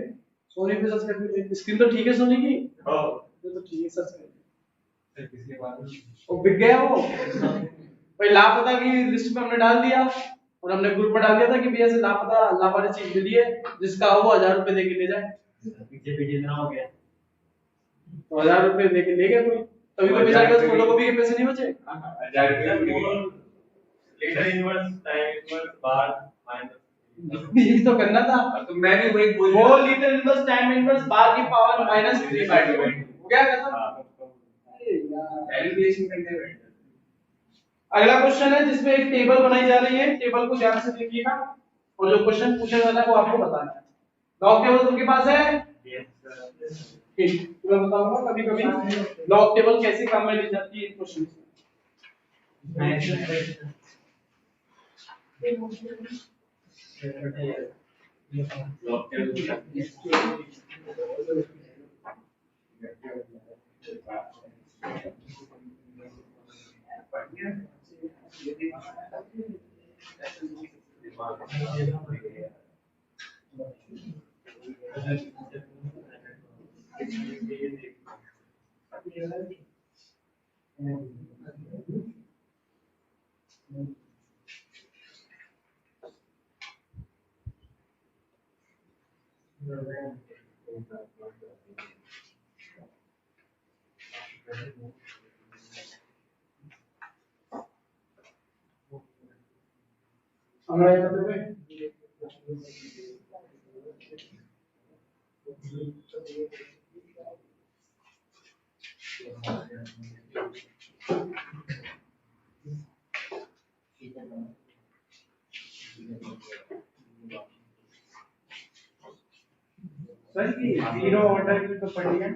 सर्च कर दीजिए, स्क्रीन तो ठीक है सोनी की, हां तो ठीक है सर्च कर सर, पिछले बार वो बिक गया वो भाई, लापता की लिस्ट में हमने डाल दिया और हमने ग्रुप में डाल दिया था कि भैया से लापता लापता चीज मिली है, जिसका हो वो 1000 रुपए देके ले जाए। पीछे पीछे इतना हो गया, तो 1000 रुपए देके ले गए कोई, तभी तो बेचारे के फोटो कॉपी के पैसे नहीं बचे। 1000 रुपए लीटर इनवर्स टाइम इनवर्स बार माइनस, यही तो करना था, तो मैं भी वही बोल वो लीटर इनवर्स टाइम इनवर्स बार की पावर -3/2 हो गया खत्म। कैलकुलेशन करने बैठे। अगला क्वेश्चन है जिसमें एक टेबल बनाई जा रही है, टेबल को ध्यान से देखिएगा और जो क्वेश्चन पूछा जाता है वो आपको बताना है। लॉग टेबल उनके पास है, ठीक मैं बताऊंगा कभी कभी लॉग टेबल कैसे काम में ली जाती है क्वेश्चन हमारा सर की जीरो ऑर्डर की तो पढ़ी है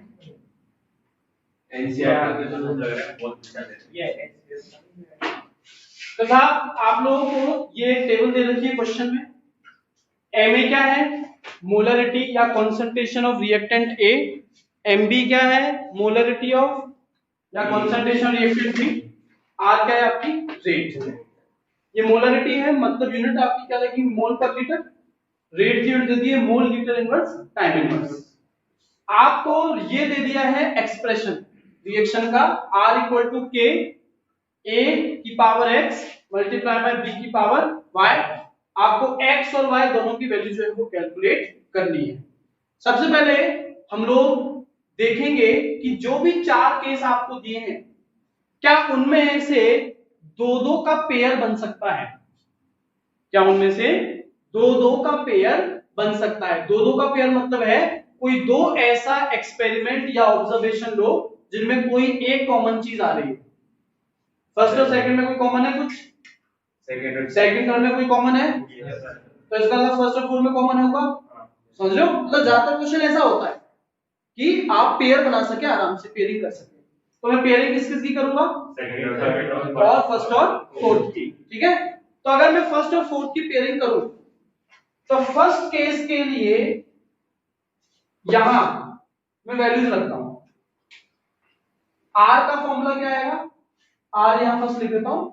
एनसीआर का तो लग रहा है बहुत अच्छा है ये। तो साहब आप लोगों को ये टेबल दे रखी है क्वेश्चन में, एमए क्या है मोलरिटी या concentration of reactant A, MB क्या है मोलरिटी ऑफ या कंसंट्रेशन रिएक्टेंट बी, आर क्या है आपकी रेट। ये मोलरिटी है मतलब यूनिट आपकी क्या लगी मोल पर लीटर, रेट की यूनिट दे दी है मोल लीटर इनवर्स टाइम इनवर्स। आपको ये दे दिया है एक्सप्रेशन रिएक्शन का R इक्वल टू के A की power x multiply bye B की पावर y। आपको x और y दोनों की वैल्यू जो है वो कैलकुलेट करनी है। सबसे पहले हम लोग देखेंगे कि जो भी 4 केस आपको दिए हैं क्या उनमें से दो दो का पेयर बन सकता है, क्या उनमें से दो दो का पेयर बन सकता है। दो दो का पेयर मतलब है कोई दो ऐसा एक्सपेरिमेंट या ऑब्जर्वेशन लो जिनमें कोई एक कॉमन चीज आ रही है, फर्स्ट और सेकंड में कोई कॉमन है, कुछ सेकंड थर्ड में कोई कॉमन है, तो इसका मतलब फर्स्ट और फोर्थ में कॉमन होगा। समझ रहे हो, मतलब ज्यादातर क्वेश्चन ऐसा होता है कि आप पेयर बना सके, आराम से पेयरिंग कर सके। तो मैं पेयरिंग किस किस की करूंगा, और फर्स्ट और फोर्थ की, ठीक है। तो अगर मैं फर्स्ट और फोर्थ की पेयरिंग करूं तो फर्स्ट केस के लिए यहां मैं वैल्यूज रखता हूं। आर का फॉर्मूला क्या आएगा, आर यहां फर्स्ट लिख देता हूं,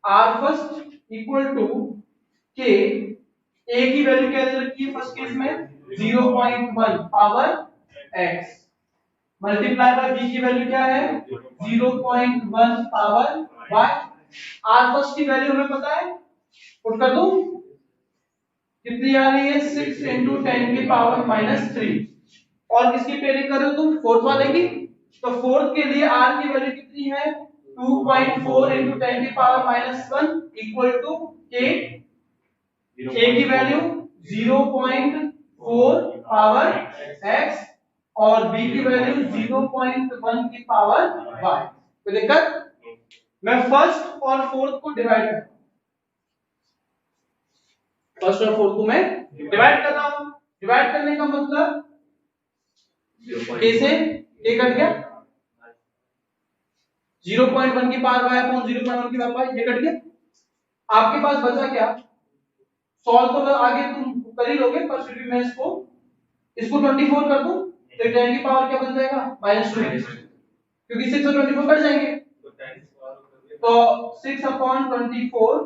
आर फर्स्ट इक्वल टू के, ए की वैल्यू क्या दे रखी है फर्स्ट केस में 0.1 power x multiply by B की वैल्यू क्या है 0.1 पावर y। आर फर्स्ट की वैल्यू हमें पता है, पुट कर दूं कितनी आ रही है 6 into 10 की पावर -3। और किसकी पेयरिंग कर रहे हो तुम, फोर्थ वाले की। तो फोर्थ के लिए r की वैल्यू कितनी है 2.4 into 10 की power -1 equal to k, a की वैल्यू 0.4 पावर x और b की वैल्यू 0.1 की पावर y। कोई दिक्कत, मैं फर्स्ट और फोर्थ को डिवाइड करता हूं, फर्स्ट और फोर्थ को मैं डिवाइड कर रहा हूं। डिवाइड करने का मतलब कैसे ये कट गया 0.1 की पावर y अपॉन 0.1 की पावर y, ये कट गया। आपके पास बचा क्या, सॉल्व तो आगे तुम कर ही लोगे, पर फिर भी मैं इसको 24 कर दूं तो 10 की पावर क्या बन जाएगा -2, क्योंकि 6 और 24 कट जाएंगे। तो 6 अपॉन 24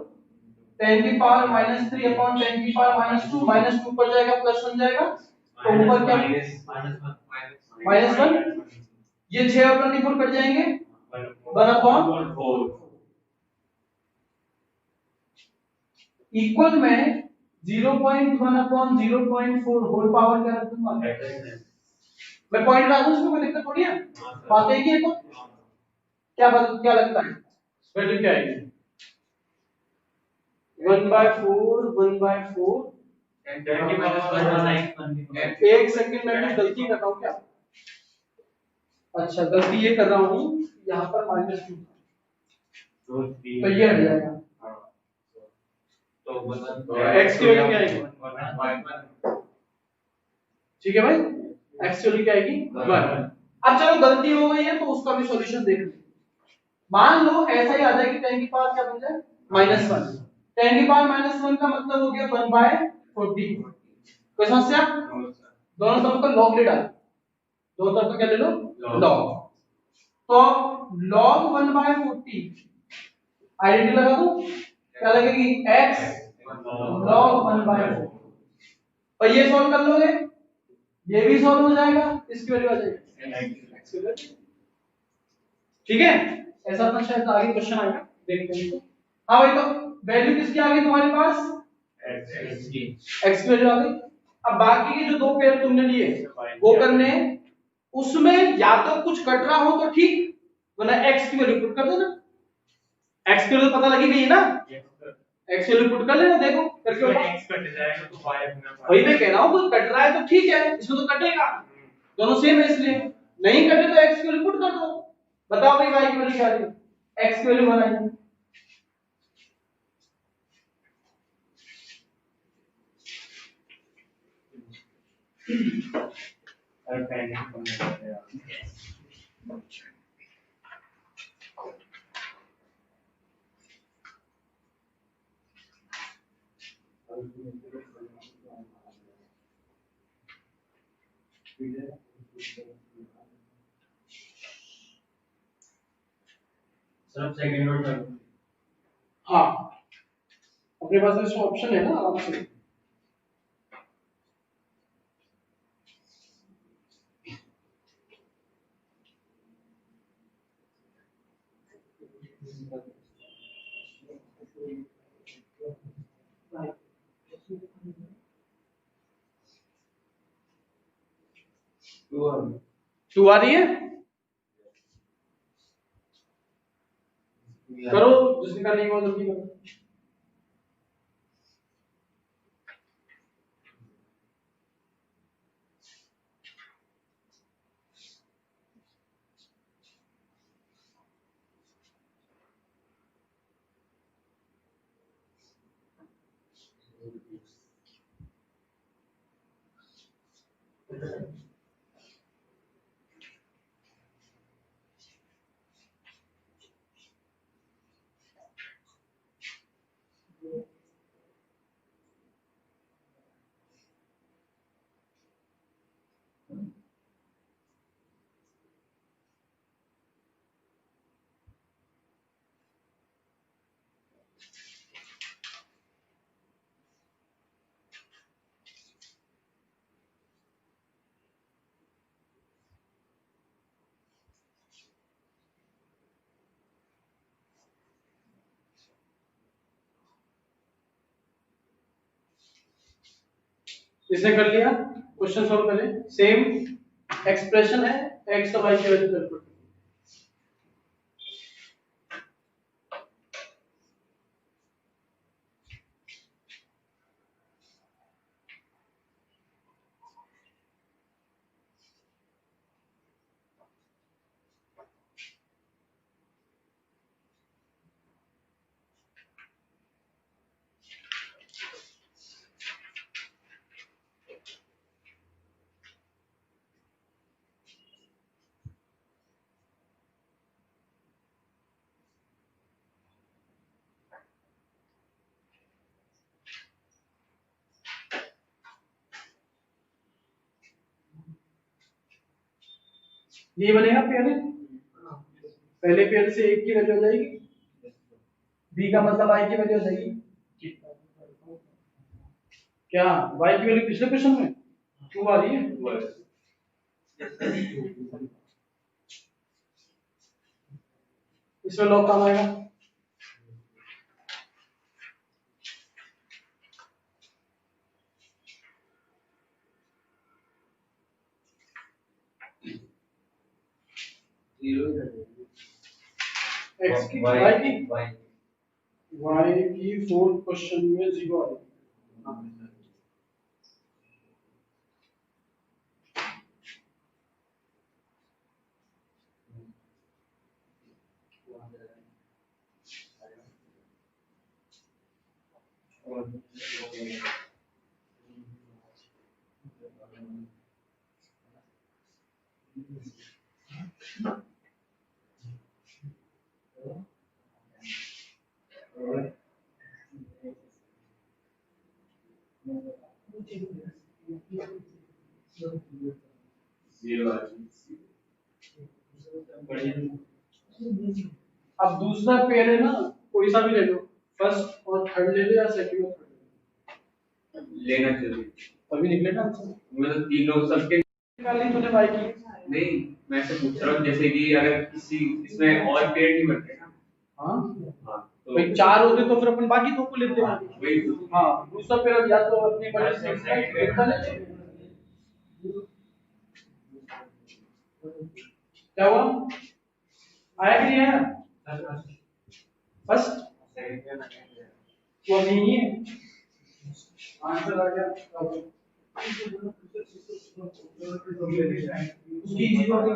10 की पावर -3 अपॉन 10 की पावर -2 पर जाएगा, प्लस बन जाएगा। तो ऊपर क्या -1, ये 6 और 24 कट जाएंगे 1 अपॉन 4 इक्वल में 0.1 अपॉन 0.4 होल पावर क्या रख दूंगा, मैं पॉइंट डाल दूं इसमें, कोई दिक्कत थोड़ी है, बात एक ही है। तो क्या लगता है वैल्यू क्या आएगी 1/4 1/4 एक सेकंड में भी गलती कर रहा हूं क्या, अच्छा गलती ये कर रहा हूं यहाँ पर -2 तो ये हट जाएगा, तो x की वैल्यू क्या आएगी, ठीक है भाई, x की वैल्यू क्या आएगी 1। अब चलो गलती हो गई है तो उसका भी सॉल्यूशन देख लें। मान लो ऐसा ही आ जाए कि 10 की पावर क्या बन जाए -1, 10 की पावर -1 का मतलब हो गया 1/40। कोई समस्या, दोनों तरफ का लॉग ले डालो, दोनों तरफ का क्या ले लो लॉग, तो log 1/40 आइडेंटिटी लगा दो, क्या लगेगी x log 1/4, और ये सॉल्व कर लोगे ये भी सॉल्व हो जाएगा, इसकी वैल्यू आ जाएगी, ठीक है। ऐसा था शायद आगे क्वेश्चन आएगा, देखते हैं। हाँ भाई, तो वैल्यू किसकी आ गई तुम्हारे पास, x की वैल्यू आ गई। अब बाकी के जो दो पेयर तुमने लिए वो करने, उसमें या तो कुछ कट रहा हो तो ठीक, वरना x की वैल्यू पुट कर देना, x की वैल्यू पता लगी गई है ना, x की वैल्यू पुट कर लेना, देखो करके x कट जाएगा तो y अपना, वही मैं कह रहा हूं कुछ कट रहा है तो ठीक है, इसमें तो कटेगा, दोनों सेम है इसलिए, नहीं कटे तो x की वैल्यू पुट कर दो। बताओ भाई y की वैल्यू क्या है, x की वैल्यू बनाइए, सब सेकंड और थर्ड, हाँ अपने पास इसमें ऑप्शन है ना आराम से, टू आ रही है, करो जिसने करनी है वो जल्दी करो। इसने कर लिया, क्वेश्चन सॉल्व करें, सेम एक्सप्रेशन है, x और y की वैल्यू कैलकुलेट, ये बनेगा पेयर, पहले पेयर से एक की वैल्यू हो जाएगी, बी का मतलब आई की वैल्यू हो जाएगी। क्या y की वैल्यू पिछले क्वेश्चन में क्यों आ रही है? इसमें लॉग काम आएगा। x की y की फोर्थ क्वेश्चन में 0 आ रही है। अब दूसरा पेयर है ना, कोई सा भी ले लो, फर्स्ट और थर्ड ले लो या सेकंड और थर्ड लेना चाहिए, अभी निकलेगा आंसर। मतलब तीनों सबके निकाली तूने y की? नहीं, मैं से पूछ रहा हूँ जैसे कि अगर किसी इसमें और पेयर नहीं बनते ना। हाँ हाँ तो भाई चार होते तो फिर अपन बाकी दो को लेते हैं। वही तो। हाँ दूसरा पेयर या तो अपनी बड़ी सेट का देखता ले। क्या हुआ, आया कि नहीं आया? फर्स्ट वो नहीं है, आंसर आ गया। उसकी जीरो आ गई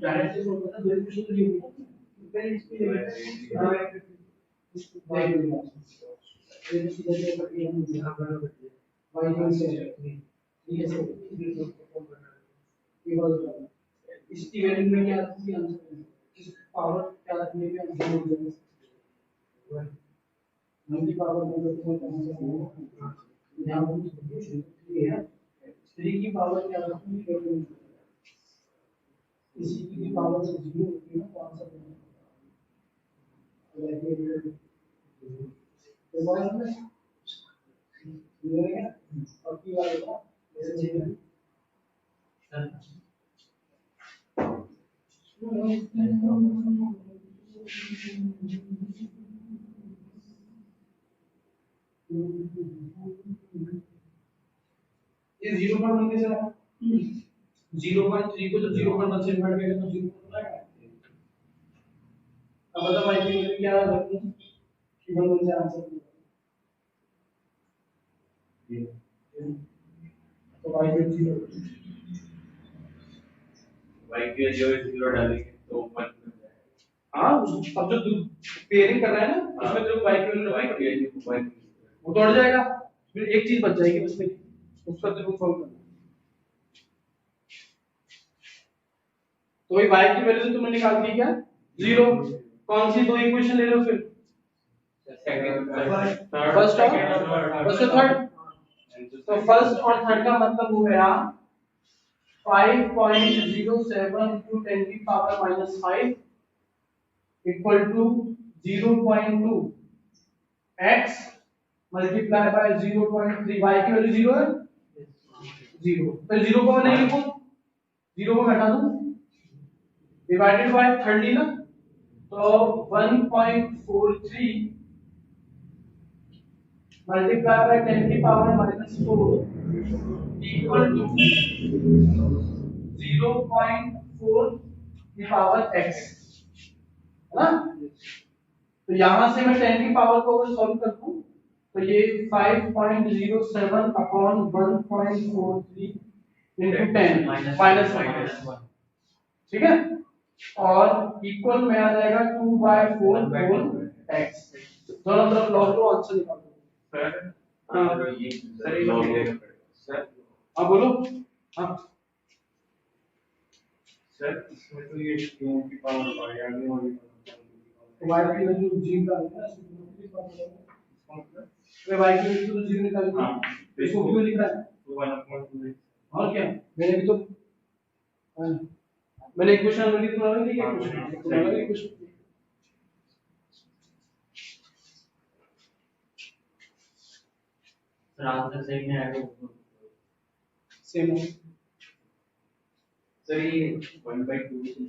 डायरेक्ट से होता है, दो क्वेश्चन दिए हुए हैं इसके लिए इस इवेंट में क्या आंसर किस पावर क्या रखने के आंसर नंदी पावर मतलब तो कौन सा यहां पर ये है 3 की पावर क्या रखनी है, इसी की पावर से 0 होती है ना, कौन सा तो बात है ये है और की वाले का ऐसे है। ये 0.1 कैसे आया? 0.3 को जब 0.1 से डिवाइड करेंगे तो 0 आएगा। अब बताओ भाई की क्या रखनी है कि 1 से आंसर तो भाई की 0 y की जो 0 डालेंगे तो 1 बन जाएगा। हाँ अब जो पेयरिंग कर रहा है ना उसमें जो y की वैल्यू वो तो अड़ जाएगा, फिर एक चीज बच जाएगी उसमें, उसका जरूर सॉल्व करना। तो भाई y की वैल्यू तुमने निकाल दी क्या? 0। कौन सी दो इक्वेशन ले लो फिर? फर्स्ट और थर्ड। तो फर्स्ट और थर्ड का मतलब हो गया 5.07 into 10 की power -5 equal to 0.2 x multiply by 0.3। y की वैल्यू 0 है, 0 तो 0 को नहीं लिखो, 0 को हटा दो, डिवाइडेड बाय थर्ड ली ना, तो 1.43 मल्टीप्लाई बाय 10 की पावर -4 इक्वल टू 0.4 की पावर x, है ना? तो यहां से मैं 10 की पावर को अगर सॉल्व कर दूं तो ये 5.07 अपॉन 1.43 into 10 -1, ठीक है, और इक्वल में आ जाएगा 2/4 होल x। दोनों तरफ लॉग लो, आंसर निकालो। सर हाँ ये सर लॉग लेना पड़ेगा सर। हाँ बोलो। हाँ सर इसमें तो ये 2 की पावर आ गई वाली y की वैल्यू 0 डालना है, अरे y की वैल्यू तो 0 निकाल दी। हाँ। इसको क्यों लिख रहा है? तो 1/2 और क्या मैंने भी तो मैंने इक्वेशन ऑलरेडी तुम्हारा नहीं किया क्वेश्चन तुम्हारा इक्वेशन सर आंसर सही नहीं आएगा सेम हो। सर ये 1/2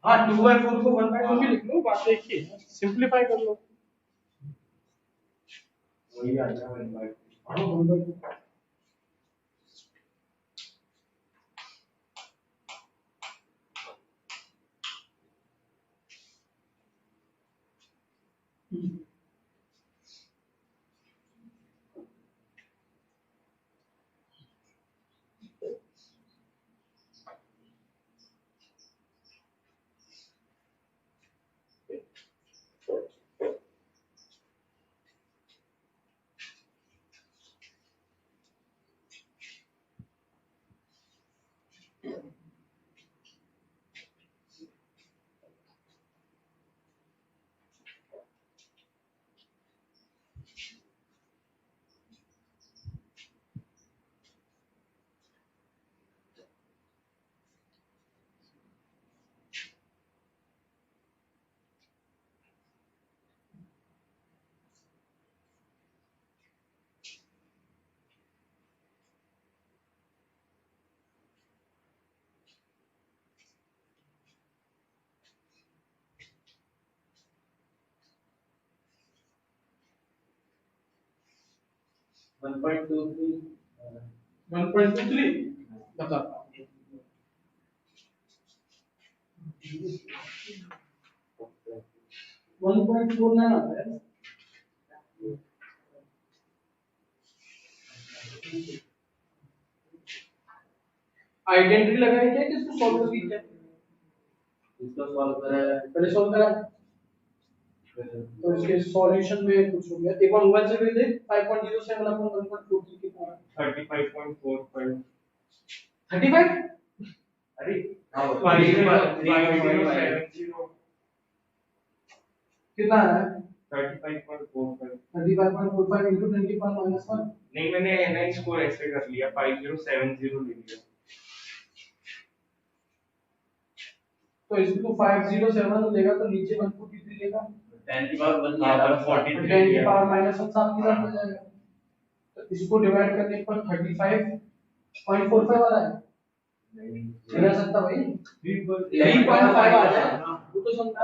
हाँ 2/4 को 1/2 भी लिख लो, बात एक ही है, सिंपलीफाई कर लो। वही आ गया 1/2। हाँ 1/2 1.23 बता 1.49 आता है। आइडेंटिटी लगाई क्या कि इसको सॉल्व कर दी क्या? इसको सॉल्व करा है। पहले सॉल्व करा तो इसके सॉल्यूशन में कुछ हो गया। एक बार मोबाइल से भी देख 5.07 अपॉन 1.43 के पूरा 35.45 35 अरे 5.70 कितना है 35.45 35.45 into 10 की पावर -1। नहीं मैंने n स्कोर ऐसे कर लिया 5070 ले लिया तो इसको 507 लेगा तो नीचे 143 लेगा 10 की पावर 1 हाँ, लिया 143 10 की पावर -1 साथ के साथ हो जाएगा। तो इसको डिवाइड करने पर 35.45 वाला है चला सकता भाई 3.5 आ जाए वो तो समझा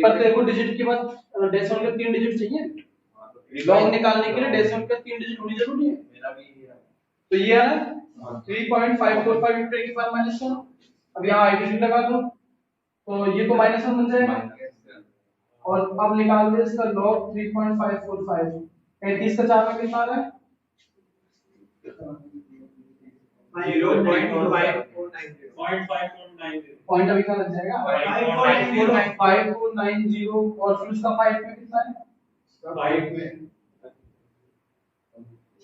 पर तेरे को डिजिट के बाद डेसिमल के 3 डिजिट चाहिए लॉग निकालने के लिए डेसिमल का 3 डिजिट होनी जरूरी है। मेरा भी तो ये है ना 3.545 into 10 की पावर -1। अब यहाँ आइडेंटिटी लगा दो तो ये तो -1 बन जाएगा और अब निकाल दे इसका log 3.545 35 का 4 में कितना आ रहा है 0.5490 पॉइंट अभी का लग जाएगा 5490 और फिर उसका 5 में कितना है 5 में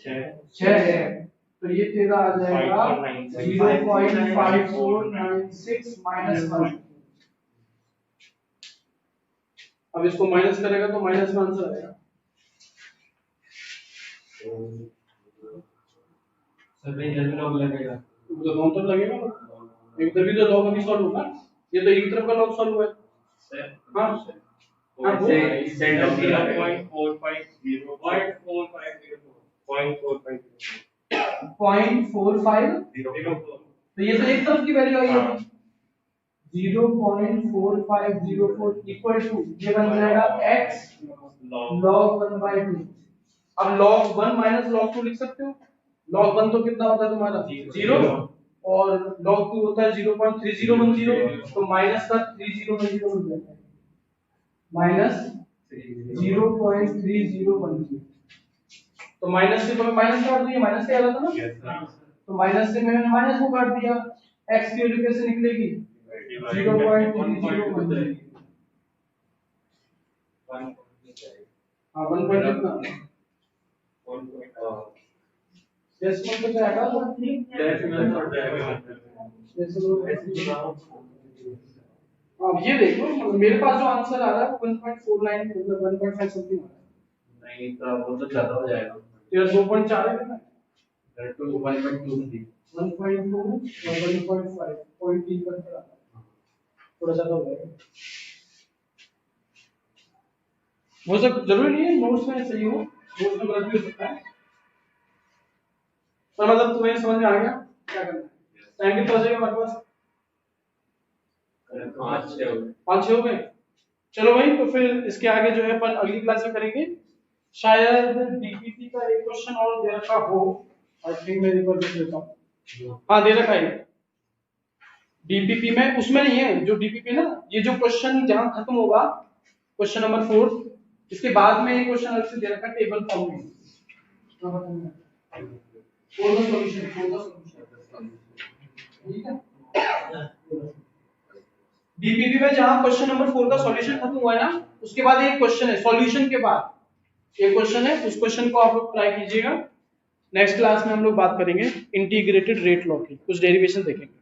6 है तो ये तेरा आ जाएगा 0.5496 -1। अब इसको माइनस करेगा तो माइनस में आंसर आएगा। सर भाई जल्दी लॉग लगेगा तो दोनों तरफ लगेगा ना एक तरफ भी तो लॉग अभी सॉल्व होगा ये तो एक तरफ का लॉग सॉल्व हुआ है सर हां हाँ वो सेंटर 0.450 0.45 तो ये तो एक तरफ की वैल्यू आई है 0.4504 इक्वल टू ये बन जाएगा x log 1/2। अब log 1 माइनस log 2 लिख सकते हो। log 1 तो कितना होता है तुम्हारा 0 और log 2 होता है 0.3010 तो माइनस का 3010 बन जाएगा माइनस 0.3010 तो माइनस से तो मैं माइनस काट दिया माइनस से आ रहा था ना तो माइनस से मैंने माइनस को काट दिया x की वैल्यू कैसे निकलेगी 0.3010 हां 1 पॉइंट कितना डेसिमल पे जाएगा डेसिमल पर जाएगा डेसिमल अब ये देखो मतलब मेरे पास जो आंसर आ रहा है 1.49 मतलब 1.5 समथिंग आ रहा है। नहीं तो वो तो ज्यादा हो जाएगा। तेरा 2.4 है कितना? दैट टू 1.2 थी। 1.2 और 1.5 0.3 पर आ रहा है, थोड़ा ज्यादा हो जाएगा। वो सब जरूरी नहीं है नोट्स में सही हो, नोट्स में गलत भी हो सकता है, पर मतलब तुम्हें समझ में आ गया क्या करना है। टाइम कितना हो जाएगा हमारे पास? 5-6 हो गए। चलो भाई तो फिर इसके आगे जो है अपन अगली क्लास में करेंगे। शायद डीपीपी का एक क्वेश्चन और दे रखा हो, आई थिंक मैं एक बार देख लेता हूँ। हाँ दे रखा है डीपीपी में, उसमें नहीं है जो डीपीपी ना, ये जो क्वेश्चन जहां खत्म होगा क्वेश्चन नंबर 4, इसके बाद में एक क्वेश्चन अलग से दे रखा है टेबल फॉर्म में। फोर द सॉल्यूशन, ठीक है। डीपीपी में जहां क्वेश्चन नंबर 4 का सॉल्यूशन खत्म हुआ है ना, उसके बाद एक क्वेश्चन है सॉल्यूशन के बाद एक क्वेश्चन है, उस क्वेश्चन को आप लोग ट्राई कीजिएगा। नेक्स्ट क्लास में हम लोग बात करेंगे इंटीग्रेटेड रेट लॉ की, कुछ डेरिवेशन देखेंगे।